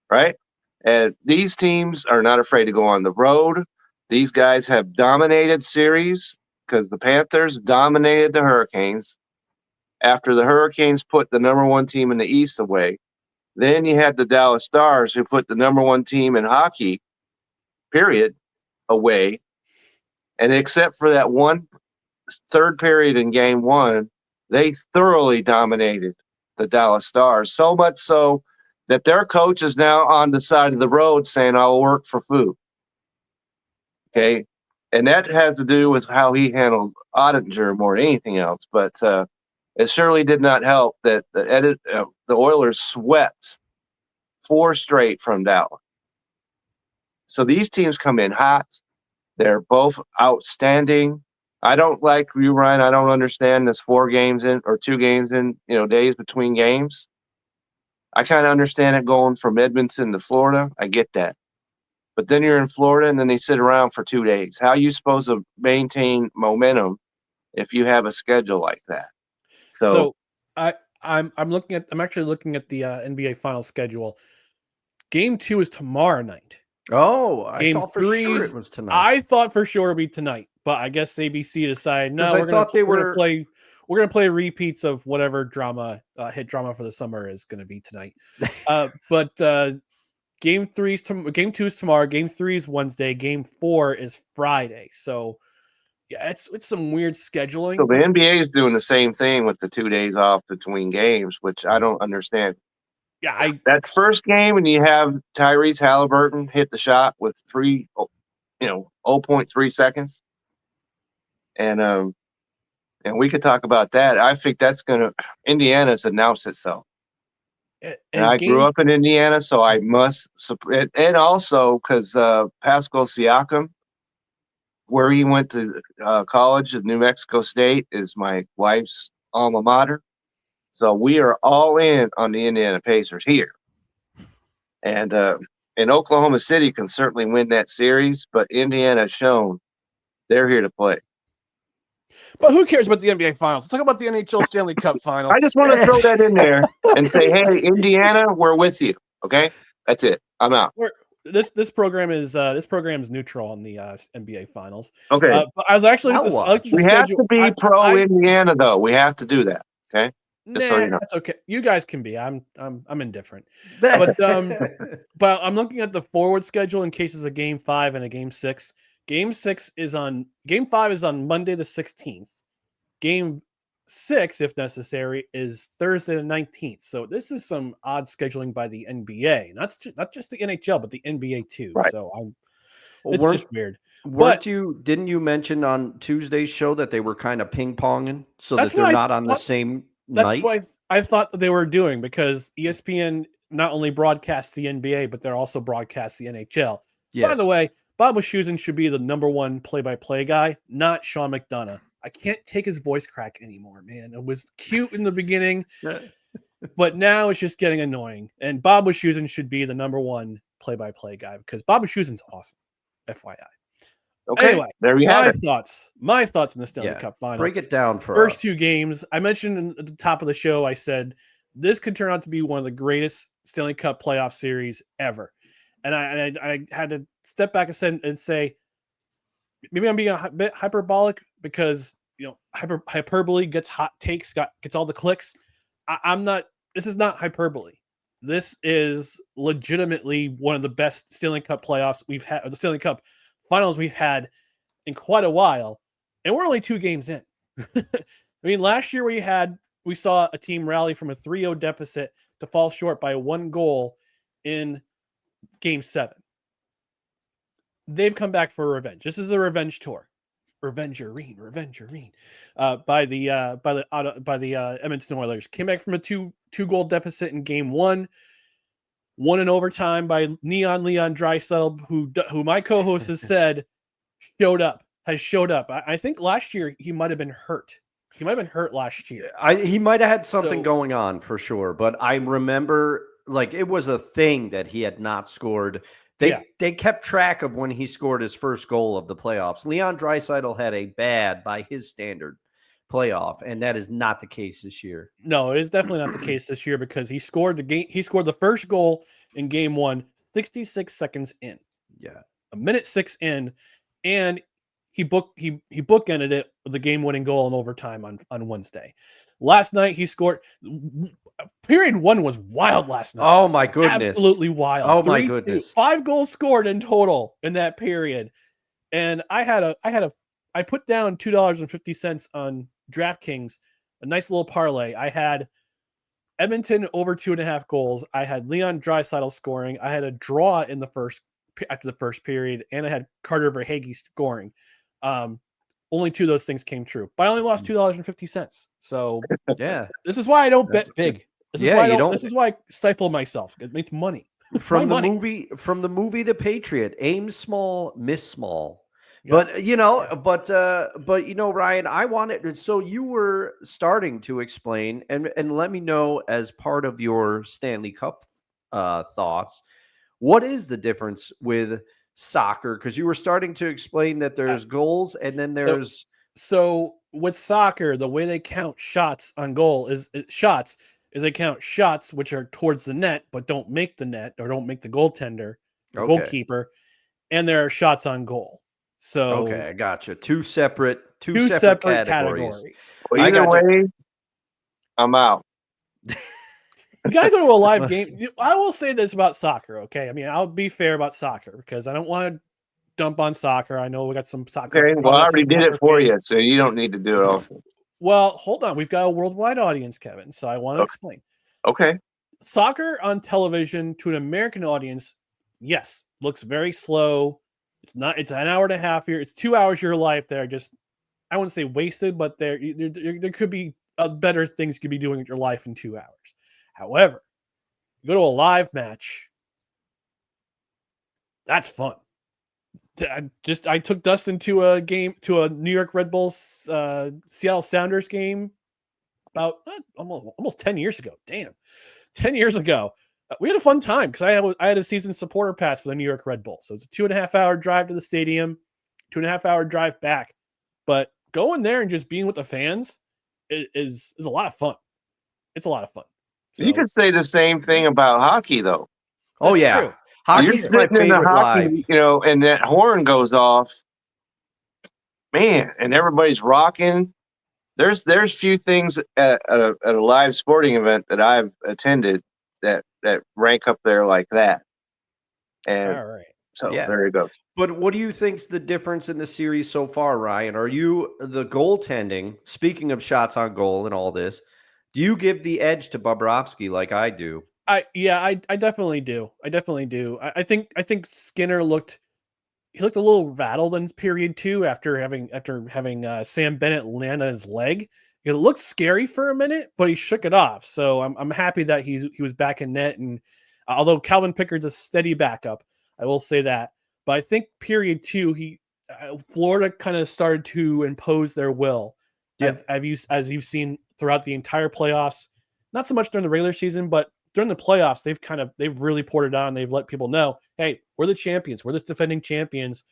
right? And these teams are not afraid to go on the road. These guys have dominated series, because the Panthers dominated the Hurricanes after the Hurricanes put the number 1 team in the East away. Then you had the Dallas Stars, who put the number 1 team in hockey, period, away. And except for that one third period in game 1, they thoroughly dominated the Dallas Stars, so much so that their coach is now on the side of the road saying, I'll work for food. Okay. And that has to do with how he handled Ottinger more than anything else. But it surely did not help that the Oilers swept 4 straight from Dallas. So these teams come in hot. They're both outstanding. I don't like you, Ryan. I don't understand this 4 games in or 2 games in, days between games. I kind of understand it going from Edmonton to Florida. I get that. But then you're in Florida and then they sit around for 2 days. How are you supposed to maintain momentum if you have a schedule like that? So I'm actually looking at the NBA final schedule. Game 2 is tomorrow night. Oh, I Game thought for 3, sure it was tonight. I thought for sure it'd be tonight, but I guess ABC decided no. We're gonna play repeats of whatever hit drama for the summer is going to be tonight. But game 2 is tomorrow. Game 3 is Wednesday. Game 4 is Friday. So Yeah, it's some weird scheduling. So the NBA is doing the same thing with the 2 days off between games, which I don't understand. Yeah, That first game, and you have Tyrese Halliburton hit the shot with 0.3 seconds, and we could talk about that. I think that's Indiana's announced itself. And I grew up in Indiana, so I must support. And also because Pascal Siakam, where he went to college at New Mexico State, is my wife's alma mater. So we are all in on the Indiana Pacers here. And Oklahoma City can certainly win that series, but Indiana has shown they're here to play. But who cares about the NBA Finals? Let's talk about the NHL Stanley Cup Final. I just want to throw that in there and say, hey, Indiana, we're with you. Okay, that's it. I'm out. This program is neutral on the NBA Finals. Okay, but I was actually we have to be pro Indiana though. We have to do that. Okay. That's okay. You guys can be. I'm indifferent. But but I'm looking at the forward schedule in cases of Game 5 and a Game 6. Game 5 is on Monday the 16th. Game 6, if necessary, is Thursday the 19th. So this is some odd scheduling by the NBA. Not just the NHL, but the NBA too. Right. So it's just weird. Didn't you mention on Tuesday's show that they were kind of ping-ponging so that they're not on the same night? That's what I thought that they were doing, because ESPN not only broadcasts the NBA, but they're also broadcasts the NHL. Yes. By the way, Bob Wischusen should be the number one play-by-play guy, not Sean McDonough. I can't take his voice crack anymore, man. It was cute in the beginning, but now it's just getting annoying. And Bob Wischusen should be the number one play-by-play guy, because Bob Wischusen's awesome, FYI. Okay, anyway, there we have it. My thoughts on the Stanley Cup Final. Break it down for first 2 games. I mentioned at the top of the show, I said this could turn out to be one of the greatest Stanley Cup playoff series ever. And I had to step back and say, maybe I'm being a bit hyperbolic, because hyperbole gets hot takes, gets all the clicks. I'm not. This is not hyperbole. This is legitimately one of the best Stanley Cup playoffs we've had, or the Stanley Cup Finals we've had in quite a while, and we're only 2 games in. I mean, last year we saw a team rally from a 3-0 deficit to fall short by 1 goal in Game 7. They've come back for revenge. This is a revenge tour. Revengerine by the Edmonton Oilers. Came back from a 2-goal deficit in Game 1. Won in overtime by Leon Draisaitl, who my co-host has said has showed up. I think last year he might have been hurt. He might have been hurt last year. He might have had something going on for sure, but I remember it was a thing that he had not scored. They kept track of when he scored his first goal of the playoffs. Leon Draisaitl had a bad, by his standard, playoff, and that is not the case this year. No, it is definitely not the case this year, because he scored the first goal in Game 1 66 seconds in. Yeah. A minute 6 in, and he bookended it with the game-winning goal in overtime on Wednesday. Last night he scored. Period 1 was wild last night. Oh my goodness. Absolutely wild. Oh my goodness. 5 goals scored in total in that period. And I put down $2.50 on DraftKings, a nice little parlay. I had Edmonton over 2.5 goals. I had Leon Draisaitl scoring. I had a draw after the first period, and I had Carter Verhaeghe scoring. Only 2 of those things came true, but I only lost $2.50. So yeah, this is why I don't bet big. This is why I stifle myself. It makes money. From the movie The Patriot, aim small, miss small. Yeah. But Ryan, I wanted, so you were starting to explain and let me know, as part of your Stanley Cup thoughts, what is the difference with soccer? Because you were starting to explain that there's goals and then there's so with soccer, the way they count shots on goal is they count shots which are towards the net but don't make the net or don't make the goaltender or goalkeeper, and there are shots on goal. So I gotcha. Two separate categories. Well, either way, I'm out. You gotta go to a live game. I will say this about soccer, okay? I mean, I'll be fair about soccer, because I don't want to dump on soccer. I know we got some soccer. Okay, well, I already did it for fans. you, so you don't need to do it also. Well, hold on. We've got a worldwide audience, Kevin. So I want to explain. Okay. Soccer on television to an American audience, yes, looks very slow. It's an hour and a half here. It's 2 hours of your life that are just, I wouldn't say wasted, but there could be better things you could be doing with your life in 2 hours. However, you go to a live match, that's fun. I took Dustin to a New York Red Bulls Seattle Sounders game about almost 10 years ago. Damn, 10 years ago. We had a fun time because I had a season supporter pass for the New York Red Bulls. So it's a 2.5 hour drive to the stadium, 2.5 hour drive back. But going there and just being with the fans is a lot of fun. It's a lot of fun. So, you could say the same thing about hockey, though. Oh yeah, true. hockey's my sitting in the favorite hockey, live. you know, and that horn goes off, man, and everybody's rocking. There's few things at a live sporting event that I've attended that rank up there like that. And all right. so Yeah. there it goes. But what do you think's the difference in the series so far, Ryan? Are you the goaltending? Speaking of shots on goal and all this, do you give the edge to Bobrovsky like I do? I definitely do. I think Skinner looked a little rattled in period 2 after having Sam Bennett land on his leg. It looked scary for a minute, but he shook it off. So I'm happy that he was back in net. And although Calvin Pickard's a steady backup, I will say that. But I think period 2, Florida kind of started to impose their will, as you've seen throughout the entire playoffs. Not so much during the regular season, but during the playoffs, they've really poured it on. They've let people know, hey, we're the champions. We're the defending champions.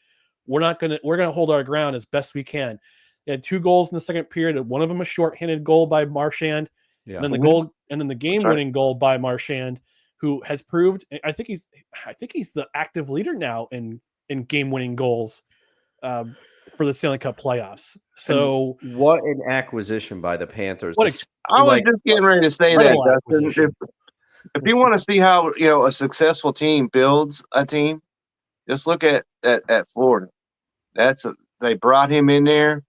We're gonna hold our ground as best we can. They had 2 goals in the second period. One of them a shorthanded goal by Marchand, and then the game-winning goal by Marchand, who has proved. I think he's the active leader now in game-winning goals for the Stanley Cup playoffs. So and what an acquisition by the Panthers! I was just getting ready to say that, Dustin. If you want to see how a successful team builds a team, just look at Florida. They brought him in there,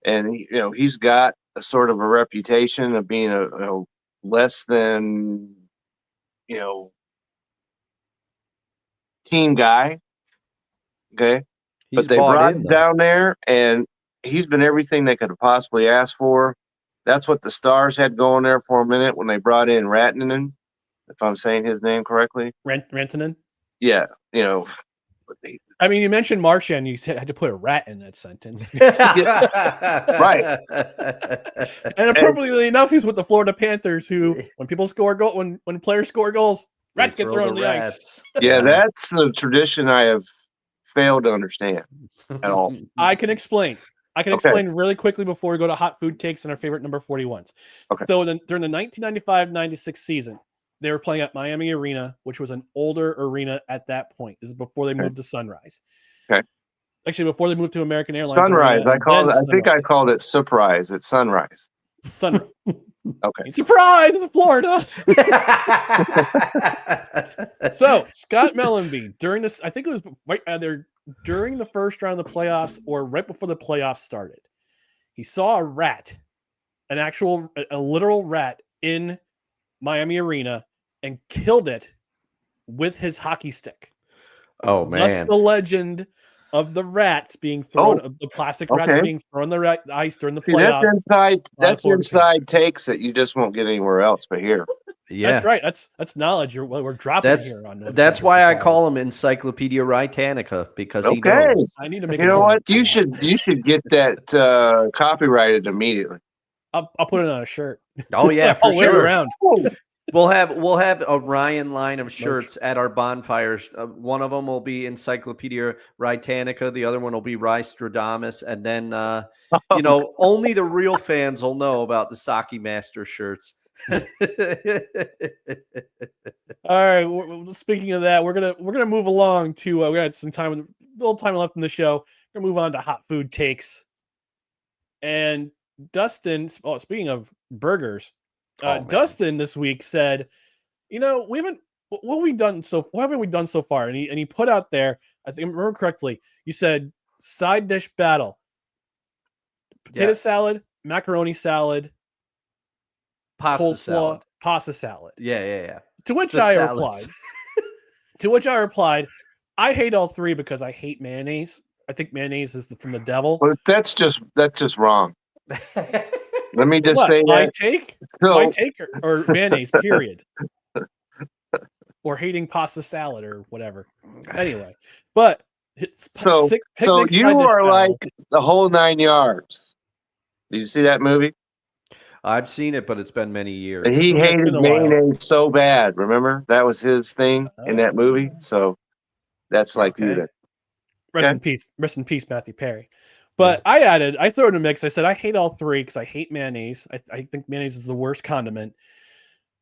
and he's got a sort of a reputation of being a less than team guy. Okay, but they brought him down there, and he's been everything they could have possibly asked for. That's what the Stars had going there for a minute when they brought in Rantanen, if I'm saying his name correctly. Rantanen? Yeah, I mean, you mentioned Marchand. You had to put a rat in that sentence. Right. And appropriately enough, he's with the Florida Panthers, who, when people score when players score goals, rats get thrown on the ice. Yeah, that's a tradition I have failed to understand at all. I can explain. Explain really quickly before we go to hot food takes and our favorite number 41s. Okay. So during the 1995-96 season, they were playing at Miami Arena, which was an older arena at that point. This is before they moved to Sunrise. Okay. Actually, before they moved to American Airlines. Sunrise. Arena, I think I called it Surprise. It's Sunrise. Sunrise. Okay. Surprise in Florida. So Scott Mellenby, during this, I think it was right either during the first round of the playoffs or right before the playoffs started, he saw a rat, a literal rat in Miami Arena, and killed it with his hockey stick. Oh man! Just the legend of the rats being thrown, the plastic rats being thrown the ice during the playoffs. That's inside takes that you just won't get anywhere else but here. Yeah, that's right. That's knowledge we're dropping here on. That's why I call him Encyclopedia Britannica, because he knows. I need to make. You know what? You should get that copyrighted immediately. I'll put it on a shirt. Oh yeah, for wear it sure. Around. We'll have a Ryan line of shirts at our bonfires. One of them will be Encyclopedia Britannica. The other one will be Stradamus. And then, only the real fans will know about the Saki Master shirts. All right. Speaking of that, we're gonna move along to. We got a little time left in the show. We're gonna move on to hot food takes. And Dustin. Oh, speaking of burgers. Dustin this week said, what haven't we done so far? And he put out there I think I remember correctly. You said side dish battle: potato salad, macaroni salad, Pasta coleslaw, salad. pasta salad. Yeah. To which The I salads. replied, I hate all three because I hate mayonnaise. I think mayonnaise is from the devil. But that's just wrong. Let me just say my that. take? So- My take or mayonnaise, period. Or hating pasta salad or whatever. Anyway, but So you are like the whole 9 yards. Did you see that movie? I've seen it, but it's been many years. And he hated mayonnaise so bad. Remember? That was his thing in that movie. So that's like you then. Rest in peace, Matthew Perry. But I throw it in a mix. I said I hate all three because I hate mayonnaise. I think mayonnaise is the worst condiment.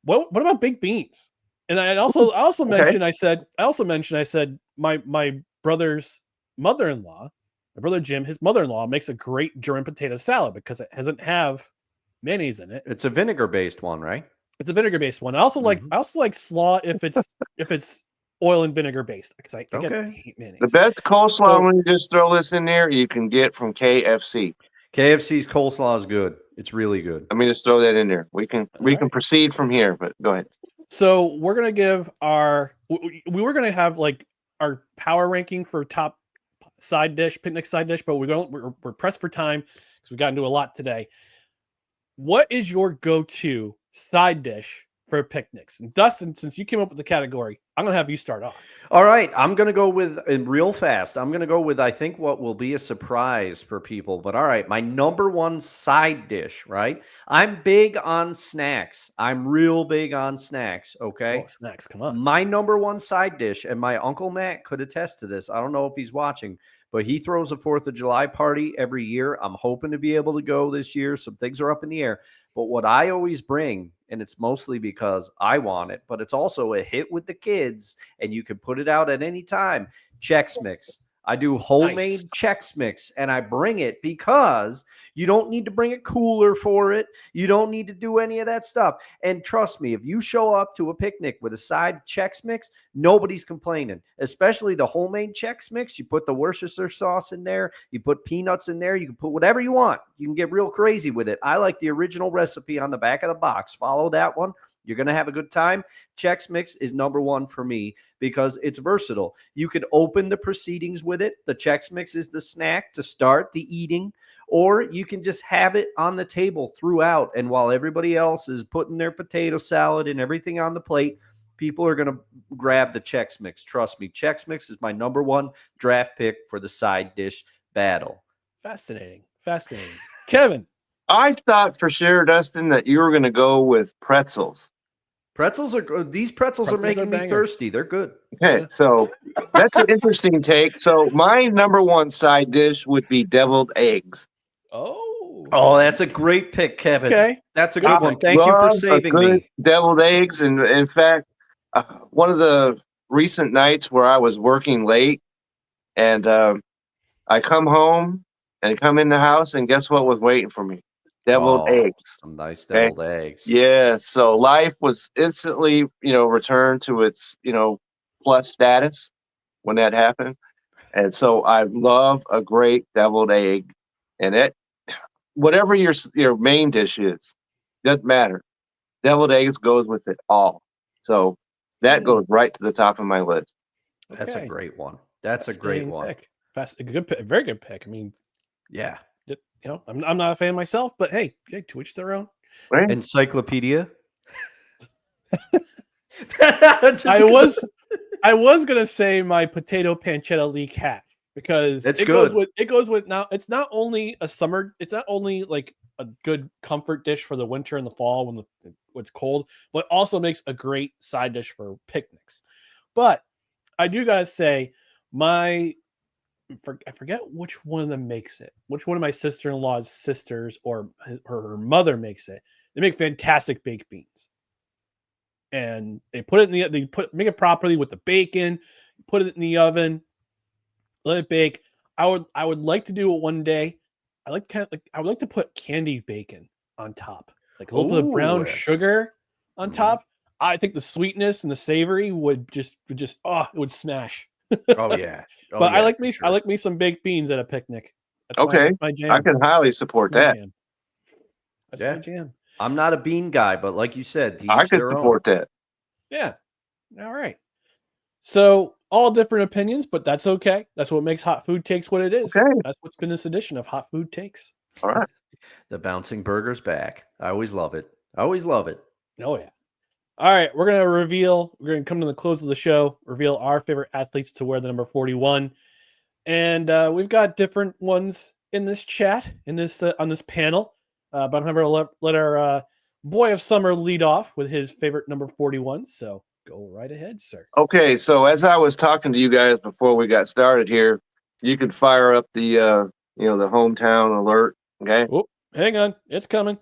What about baked beans? And I also mentioned I said my brother's mother-in-law, my brother Jim, his mother-in-law makes a great German potato salad because it doesn't have mayonnaise in it. It's a vinegar-based one, right? It's a vinegar-based one. I also like slaw if it's oil and vinegar based because I hate mayonnaise. The best coleslaw when you just throw this in there, you can get from KFC. KFC's coleslaw is good. It's really good. Let me just throw that in there. We can proceed from here, but go ahead. So we're gonna give we were gonna have like our power ranking for top side dish, picnic side dish, but we're pressed for time because we got into a lot today. What is your go-to side dish for picnics? And Dustin, since you came up with the category, I'm gonna have you start off. All right, I'm gonna go with real fast. I'm gonna go with I think what will be a surprise for people. But all right, my number one side dish. Right, I'm big on snacks. I'm real big on snacks. Okay, snacks, come on. My number one side dish, and my Uncle Matt could attest to this. I don't know if he's watching, but he throws a 4th of July party every year. I'm hoping to be able to go this year. Some things are up in the air. But what I always bring, and it's mostly because I want it, but it's also a hit with the kids, and you can put it out at any time, Chex Mix. I do homemade Chex Mix, and I bring it because you don't need to bring a cooler for it. You don't need to do any of that stuff. And trust me, if you show up to a picnic with a side Chex Mix, nobody's complaining, especially the homemade Chex Mix. You put the Worcestershire sauce in there. You put peanuts in there. You can put whatever you want. You can get real crazy with it. I like the original recipe on the back of the box. Follow that one. You're going to have a good time. Chex Mix is number one for me because it's versatile. You could open the proceedings with it. The Chex Mix is the snack to start the eating, or you can just have it on the table throughout. And while everybody else is putting their potato salad and everything on the plate, people are going to grab the Chex Mix. Trust me, Chex Mix is my number one draft pick for the side dish battle. Fascinating. Kevin. I thought for sure, Dustin, that you were going to go with pretzels. These pretzels are making me thirsty. They're good. Okay, so that's an interesting take. So my number one side dish would be deviled eggs. Oh, that's a great pick, Kevin. Okay, that's a good one. Thank you for saving me. Deviled eggs, and in fact, one of the recent nights where I was working late, and I come home and come in the house, and guess what was waiting for me? Deviled eggs. Some nice deviled eggs. Yeah. So life was instantly, returned to its, plus status when that happened. And so I love a great deviled egg. And whatever your main dish is, doesn't matter. Deviled eggs goes with it all. So that goes right to the top of my list. That's a great one. That's a great one. Pick. A good pick. Very good pick. I mean, yeah. I'm not a fan myself, but hey, to each their own. Right? Encyclopedia. I was gonna say my potato pancetta leek half because it goes with now. It's not only like a good comfort dish for the winter and the fall when it's cold, but also makes a great side dish for picnics. But I do gotta say I forget which one of them makes it. Which one of my sister-in-law's sisters or her mother makes it. They make fantastic baked beans, and they put it in make it properly with the bacon. Put it in the oven, let it bake. I would like to do it one day. I would like to put candied bacon on top, like a little bit of brown sugar on top. I think the sweetness and the savory would just it would smash. Oh yeah. Oh, But yeah, I for sure. like me some baked beans at a picnic. Okay. That's my jam. I can highly support That's my that. jam. That's Yeah. my jam. I'm not a bean guy, but like you said, to I each can their own. support that. Yeah. All right. So all different opinions, but that's okay. That's what makes Hot Food Takes what it is. Okay. That's what's been this edition of Hot Food Takes. All right. The bouncing burger's back. I always love it. I always love it. Oh yeah. All right, we're gonna come to the close of the show, reveal our favorite athletes to wear the number 41. And we've got different ones in this chat, in this on this panel. But I'm gonna let our boy of summer lead off with his favorite number 41. So go right ahead, sir. Okay. So as I was talking to you guys before we got started here, you could fire up the the hometown alert. Okay. Oh, hang on, it's coming.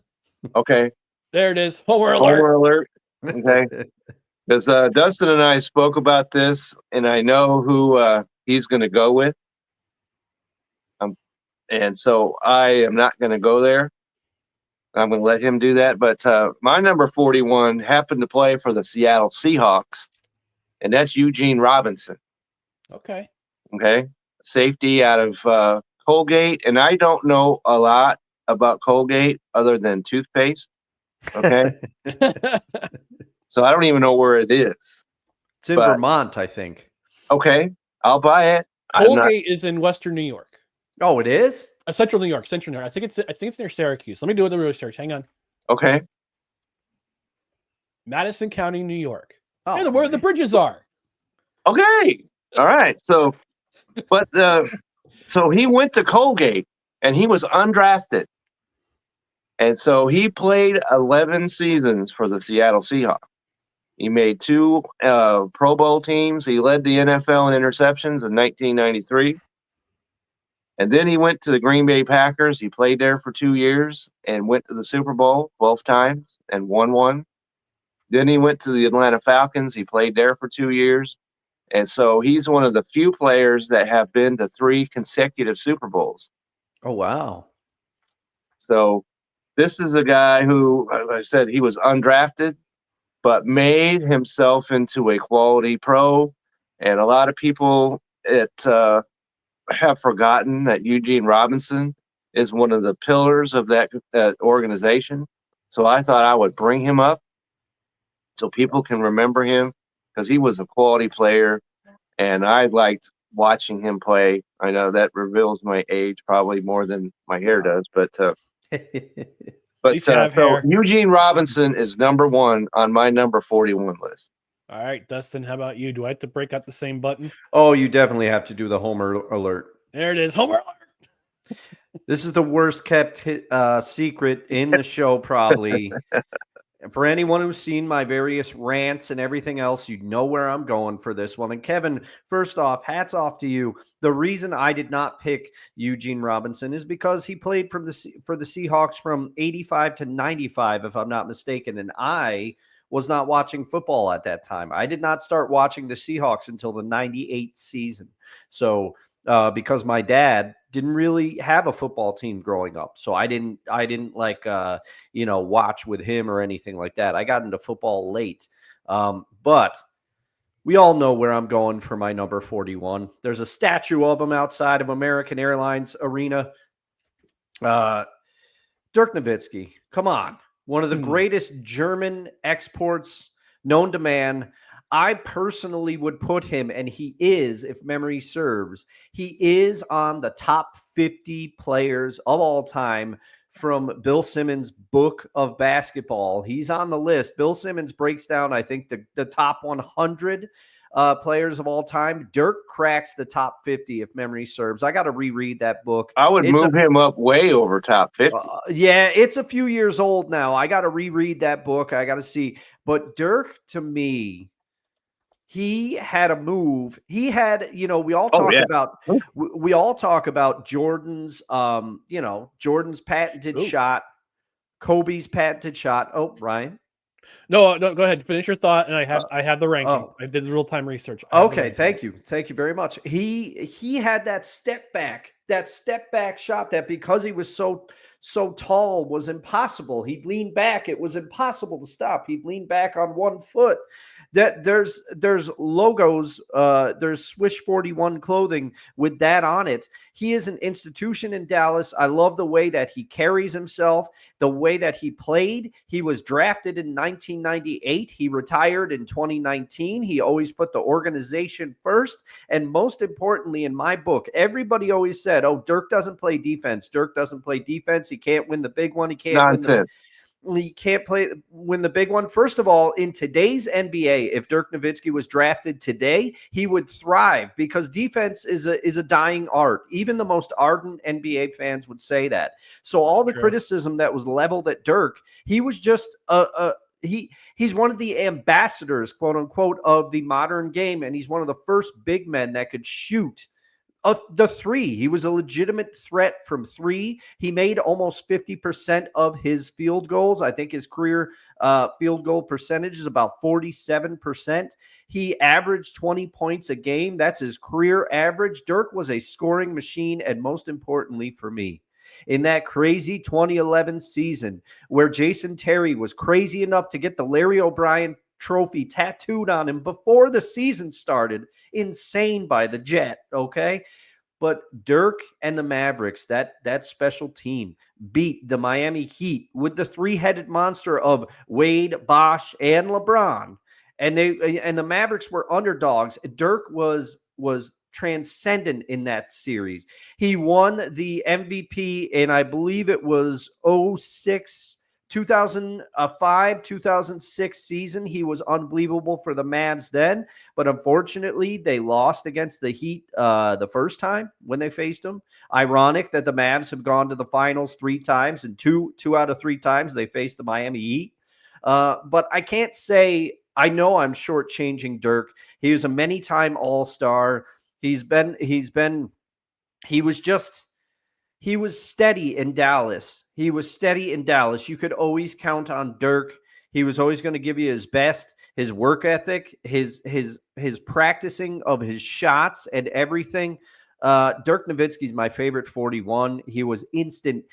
Okay. There it is. Homer alert. Homer alert. Okay. Because Dustin and I spoke about this, and I know who he's going to go with. And so I am not going to go there. I'm going to let him do that. But my number 41 happened to play for the Seattle Seahawks, and that's Eugene Robinson. Okay. Okay. Safety out of Colgate. And I don't know a lot about Colgate other than toothpaste. Okay. So I don't even know where it is. It's in Vermont, I think. Okay. I'll buy it. Colgate is in Western New York. Oh, it is? Central New York. Central New York. I think it's near Syracuse. Let me do the research. Hang on. Okay. Madison County, New York. Oh, Hey, where the bridges are. Okay. All right. So, but so he went to Colgate and he was undrafted. And so he played 11 seasons for the Seattle Seahawks. He made 2 Pro Bowl teams. He led the NFL in interceptions in 1993. And then he went to the Green Bay Packers. He played there for 2 years and went to the Super Bowl 12 times and won one. Then he went to the Atlanta Falcons. He played there for 2 years. And so he's one of the few players that have been to 3 consecutive Super Bowls. Oh, wow. So this is a guy who, as I said, he was undrafted, but made himself into a quality pro. And a lot of people have forgotten that Eugene Robinson is one of the pillars of that organization. So I thought I would bring him up so people can remember him because he was a quality player. And I liked watching him play. I know that reveals my age probably more than my hair does, but so Eugene Robinson is number 1 on my number 41 list. All right, Dustin, how about you? Do I have to break out the same button? Oh, you definitely have to do the Homer alert. There it is. Homer alert. This is the worst kept secret in the show, probably. For anyone who's seen my various rants and everything else, you know where I'm going for this one. And Kevin, first off, hats off to you. The reason I did not pick Eugene Robinson is because he played for the Seahawks from 85 to 95, if I'm not mistaken. And I was not watching football at that time. I did not start watching the Seahawks until the 98 season. So because my dad didn't really have a football team growing up. So I didn't like, watch with him or anything like that. I got into football late. But we all know where I'm going for my number 41. There's a statue of him outside of American Airlines Arena. Dirk Nowitzki, come on. One of the greatest German exports known to man. I personally would put him, and he is, if memory serves, he is on the top 50 players of all time from Bill Simmons' book of basketball. He's on the list. Bill Simmons breaks down, I think, the top 100 players of all time. Dirk cracks the top 50, if memory serves. I got to reread that book. I would move him up way over top 50. Yeah, it's a few years old now. I got to reread that book. I got to see. But Dirk, to me, he had a move. He had, we all talk about Jordan's, Jordan's patented shot, Kobe's patented shot. Oh, Ryan. No, go ahead. Finish your thought. And I have the ranking. I did real time research. Okay. Thank you. Thank you very much. He had that step back shot that because he was so tall was impossible. He'd lean back. It was impossible to stop. He'd lean back on one foot. that there's logos, there's Swish 41 clothing with that on it. He is an institution in Dallas. I love the way that he carries himself, the way that he played. He was drafted in 1998. He retired in 2019. He always put the organization first. And most importantly, in my book, everybody always said, oh, Dirk doesn't play defense. Dirk doesn't play defense. He can't win the big one. He can't He can't win the big one. First of all, in today's NBA, if Dirk Nowitzki was drafted today, he would thrive because defense is a dying art. Even the most ardent NBA fans would say that. So all the criticism that was leveled at Dirk, he was just he's one of the ambassadors, quote unquote, of the modern game, and he's one of the first big men that could shoot the three. He was a legitimate threat from three. He made almost 50% of his field goals. I think his career field goal percentage is about 47%. He averaged 20 points a game. That's his career average. Dirk was a scoring machine, and most importantly for me, in that crazy 2011 season where Jason Terry was crazy enough to get the Larry O'Brien trophy tattooed on him before the season started. Insane by the Jet, okay? But Dirk and the Mavericks, that special team, beat the Miami Heat with the three-headed monster of Wade, Bosh, and LeBron. And the Mavericks were underdogs. Dirk was transcendent in that series. He won the MVP, and I believe it was 2005, 2006 season. He was unbelievable for the Mavs then, but unfortunately they lost against the Heat the first time when they faced them. Ironic that the Mavs have gone to the finals 3 times, and two out of 3 times they faced the Miami Heat. But I can't say, I know I'm shortchanging Dirk. He was a many-time All-Star. He was steady in Dallas. You could always count on Dirk. He was always going to give you his best, his work ethic, his practicing of his shots and everything. Dirk Nowitzki is my favorite 41. He was instant.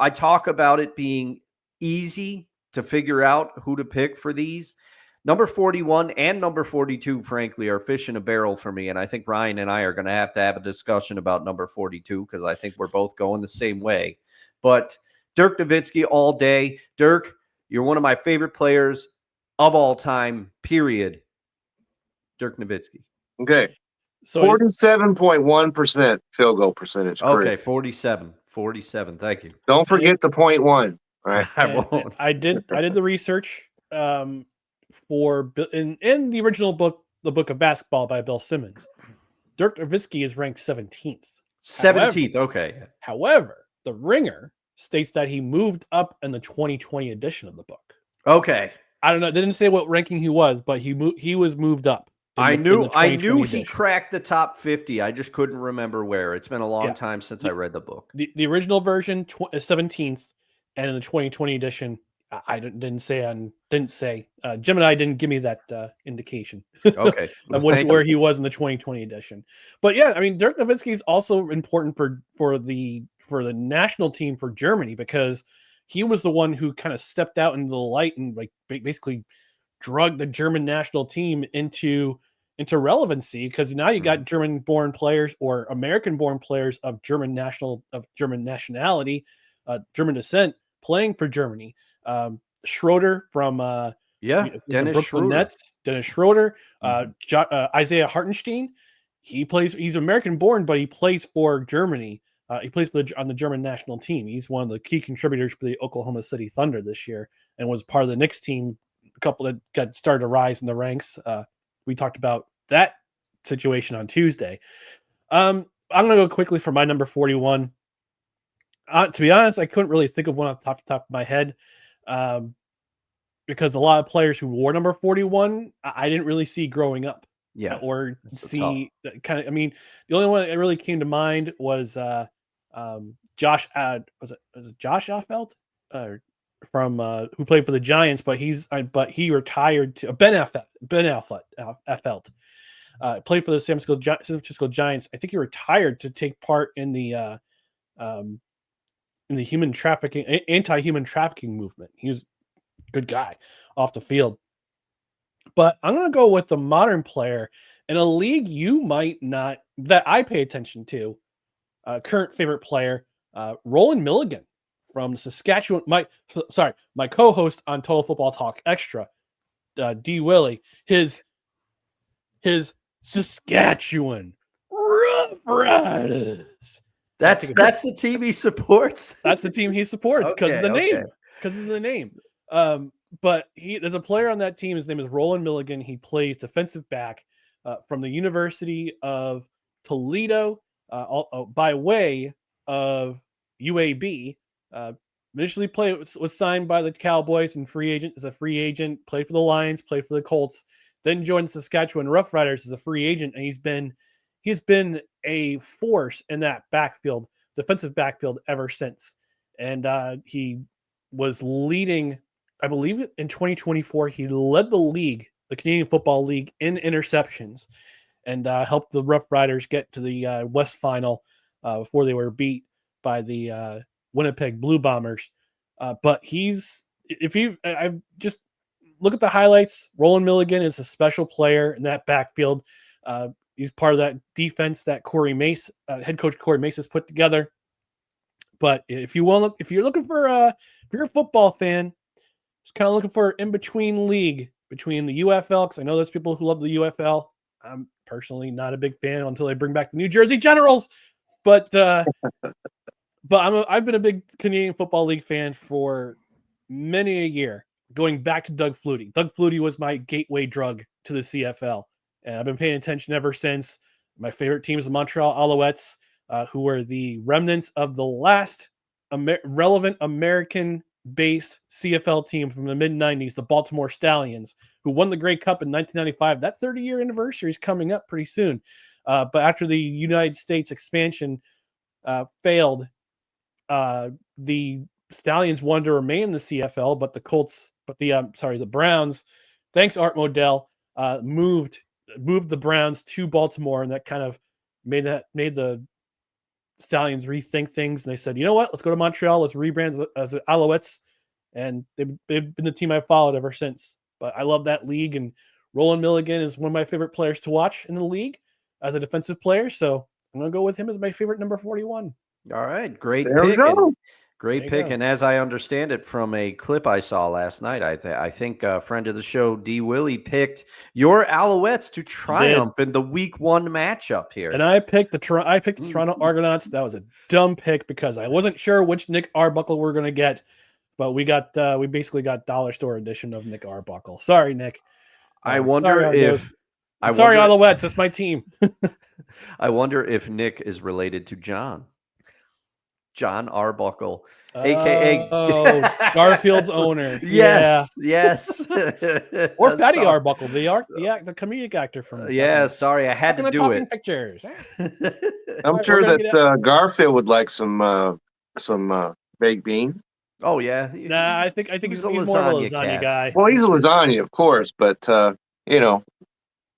I talk about it being easy to figure out who to pick for these. Number 41 and number 42, frankly, are fish in a barrel for me. And I think Ryan and I are going to have a discussion about number 42 because I think we're both going the same way. But Dirk Nowitzki all day. Dirk, you're one of my favorite players of all time, period. Dirk Nowitzki. Okay. So 47.1% field goal percentage. Okay, 47. Thank you. Don't forget the 0.1. All right. I won't. I did the research for in the original book, the Book of Basketball by Bill Simmons. Dirk Nowitzki is ranked 17th. 17th, okay. However, the Ringer states that he moved up in the 2020 edition of the book. Okay. I don't know. They didn't say what ranking he was, but he was moved up. I knew he cracked the top 50. I just couldn't remember where. It's been a long time since I read the book. The original version 17th, and in the 2020 edition, I didn't say. Jim and I didn't give me that indication. Okay, of where he was in the 2020 edition. But yeah, I mean, Dirk Nowitzki is also important for the national team for Germany because he was the one who kind of stepped out into the light and like basically drug the German national team into relevancy because now you got German-born players or American-born players of German nationality, German descent, playing for Germany. Schroeder from Dennis Brooklyn Nets, Dennis Schroeder, Isaiah Hartenstein. He's American-born, but he plays for Germany. He plays on the German national team. He's one of the key contributors for the Oklahoma City Thunder this year and was part of the Knicks team. A couple that got started to rise in the ranks. We talked about that situation on Tuesday. I'm going to go quickly for my number 41. To be honest, I couldn't really think of one off the top of my head because a lot of players who wore number 41, I didn't really see growing up. Yeah. Or see that kind of, I mean, the only one that really came to mind was Josh, was it Josh Offeld? From who played for the Giants, but he retired to Ben Affelt. Played for the San Francisco Giants. I think he retired to take part in the anti-human trafficking movement. He was a good guy off the field. But I'm going to go with the modern player in a league you might not, that I pay attention to. Current favorite player, Roland Milligan from Saskatchewan. My co-host on Total Football Talk Extra, D. Willie, his Saskatchewan Roughriders. That's the team he supports. That's the team he supports because of the name. Okay. Because of the name. But there's a player on that team. His name is Roland Milligan. He plays defensive back from the University of Toledo, by way of UAB. Initially was signed by the Cowboys and free agent as a free agent. Played for the Lions, played for the Colts. Then joined Saskatchewan Roughriders as a free agent, and he's been a force in that backfield, defensive backfield, ever since. And he was leading, I believe, in 2024. He led the league, the Canadian Football League, in interceptions, and helped the Rough Riders get to the West Final before they were beat by the Winnipeg Blue Bombers. But I just look at the highlights. Roland Milligan is a special player in that backfield. He's part of that defense that head coach Corey Mace has put together. But if you're looking for, if you're a football fan, just kind of looking for an in-between league between the UFL, because I know there's people who love the UFL. I'm personally not a big fan until they bring back the New Jersey Generals. But I've been a big Canadian Football League fan for many a year, going back to Doug Flutie. Doug Flutie was my gateway drug to the CFL, and I've been paying attention ever since. My favorite team is the Montreal Alouettes, who were the remnants of the last relevant American-based CFL team from the mid-'90s, the Baltimore Stallions, who won the Grey Cup in 1995. That 30-year anniversary is coming up pretty soon. But after the United States expansion failed, the Stallions wanted to remain in the CFL, but the Browns, thanks Art Modell, moved the Browns to Baltimore, and that kind of made the Stallions rethink things. And they said, you know what, let's go to Montreal, let's rebrand as the Alouettes, and they've been the team I've followed ever since. But I love that league, and Roland Milligan is one of my favorite players to watch in the league as a defensive player, so I'm going to go with him as my favorite number 41. All right, great There we pick. go. Great pick. And as I understand it from a clip I saw last night, I think a friend of the show, D. Willie, picked your Alouettes to triumph in the Week 1 matchup here. And I picked the Toronto Argonauts. That was a dumb pick because I wasn't sure which Nick Arbuckle we're going to get, but we basically got dollar store edition of Nick Arbuckle. Sorry, Nick. I wonder if Alouettes. That's my team. I wonder if Nick is related to John Arbuckle, aka Garfield's owner. Yes. Or Patty Arbuckle, the comedic actor from. Sorry, I had to do it. Pictures. I'm sure that Garfield would like some baked beans. Oh yeah. Nah, I think he's more of a lasagna guy. Well, he's a lasagna, of course, but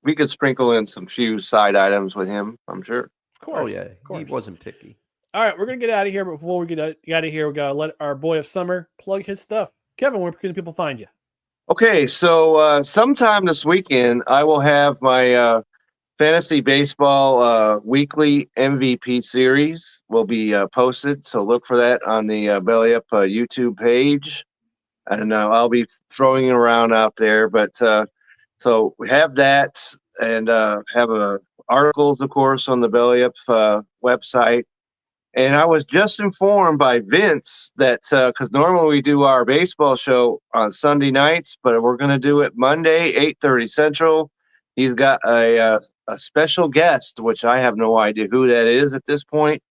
we could sprinkle in some few side items with him, I'm sure. Of course. Oh yeah, he wasn't picky. All right, we're going to get out of here. But before we get out of here, we got to let our boy of summer plug his stuff. Kevin, where can people find you? Okay, so sometime this weekend, I will have my fantasy baseball weekly MVP series will be posted. So look for that on the Belly Up YouTube page. And I'll be throwing it around out there. But so we have that and have articles, of course, on the Belly Up website. And I was just informed by Vince that because normally we do our baseball show on Sunday nights, but we're going to do it Monday, 8:30 Central. He's got a special guest, which I have no idea who that is at this point.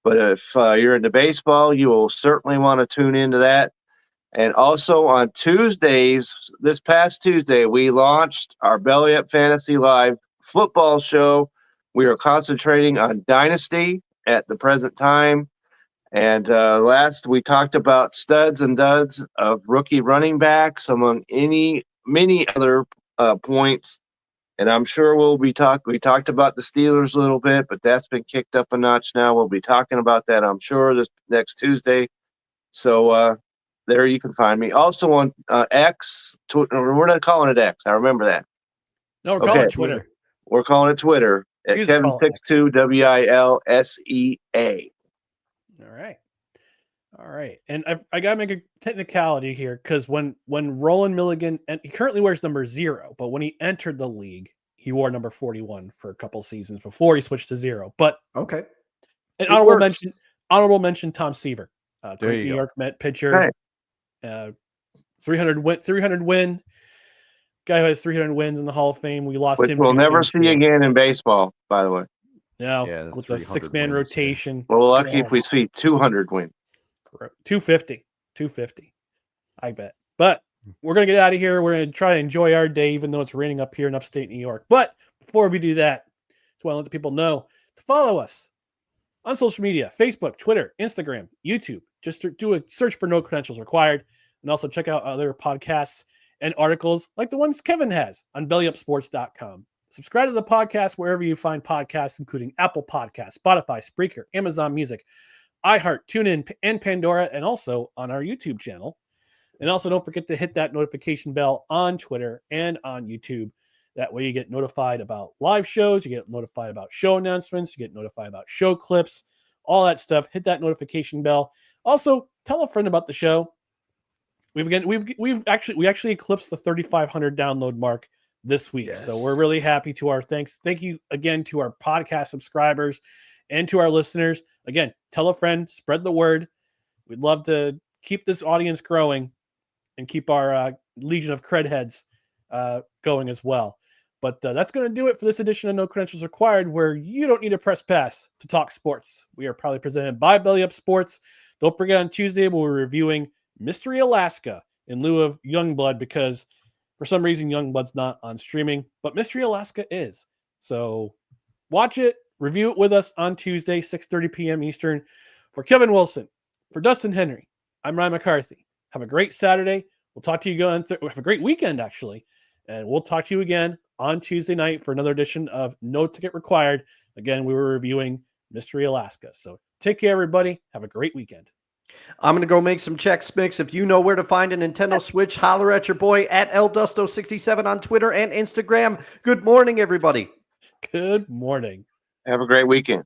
But if you're into baseball, you will certainly want to tune into that. And also on Tuesdays, this past Tuesday, we launched our Belly Up Fantasy Live football show. We are concentrating on Dynasty at the present time. And last we talked about studs and duds of rookie running backs among many other points. And I'm sure we talked about the Steelers a little bit, but that's been kicked up a notch now. We'll be talking about that, I'm sure, this next Tuesday. So there you can find me. Also on X, we're not calling it X. I remember that. No, we're calling it Twitter. We're calling it Twitter at Kevin62WILSEA. All right. And I gotta make a technicality here, because when Roland Milligan, and he currently wears number 0, but when he entered the league, he wore number 41 for a couple seasons before he switched to 0. But okay. An honorable mention Tom Seaver, There New you go. York Met pitcher, 300 win guy who has 300 wins in the Hall of Fame. We lost Which him. we'll never see again in baseball, by the way. No, with the 6-man rotation. Well, we're lucky if we see 200 win. 250. I bet. But we're going to get out of here. We're going to try to enjoy our day, even though it's raining up here in upstate New York. But before we do that, just want to let the people know to follow us on social media: Facebook, Twitter, Instagram, YouTube. Just do a search for No Credentials Required. And also check out other podcasts and articles like the ones Kevin has on bellyupsports.com. Subscribe to the podcast wherever you find podcasts, including Apple Podcasts, Spotify, Spreaker, Amazon Music, iHeart, TuneIn, and Pandora, and also on our YouTube channel. And also don't forget to hit that notification bell on Twitter and on YouTube. That way you get notified about live shows, you get notified about show announcements, you get notified about show clips, all that stuff. Hit that notification bell. Also, tell a friend about the show. We actually eclipsed the 3,500 download mark this week. Yes. So we're really happy thank you again to our podcast subscribers and to our listeners. Again, tell a friend, spread the word. We'd love to keep this audience growing and keep our legion of cred heads going as well. But that's going to do it for this edition of No Credentials Required, where you don't need to press pass to talk sports. We are proudly presented by Belly Up Sports. Don't forget, on Tuesday, we'll be reviewing Mystery Alaska in lieu of Youngblood, because for some reason Youngblood's not on streaming, but Mystery Alaska is. So watch it, review it with us on Tuesday, 6:30 p.m. Eastern. For Kevin Wilson, for Dustin Henry, I'm Ryan McCarthy. Have a great Saturday. We'll talk to you again. Have a great weekend, actually. And we'll talk to you again on Tuesday night for another edition of No Ticket Required. Again, we were reviewing Mystery Alaska. So take care, everybody. Have a great weekend. I'm going to go make some checks, Mix. If you know where to find a Nintendo Switch, holler at your boy at LDusto67 on Twitter and Instagram. Good morning, everybody. Good morning. Have a great weekend.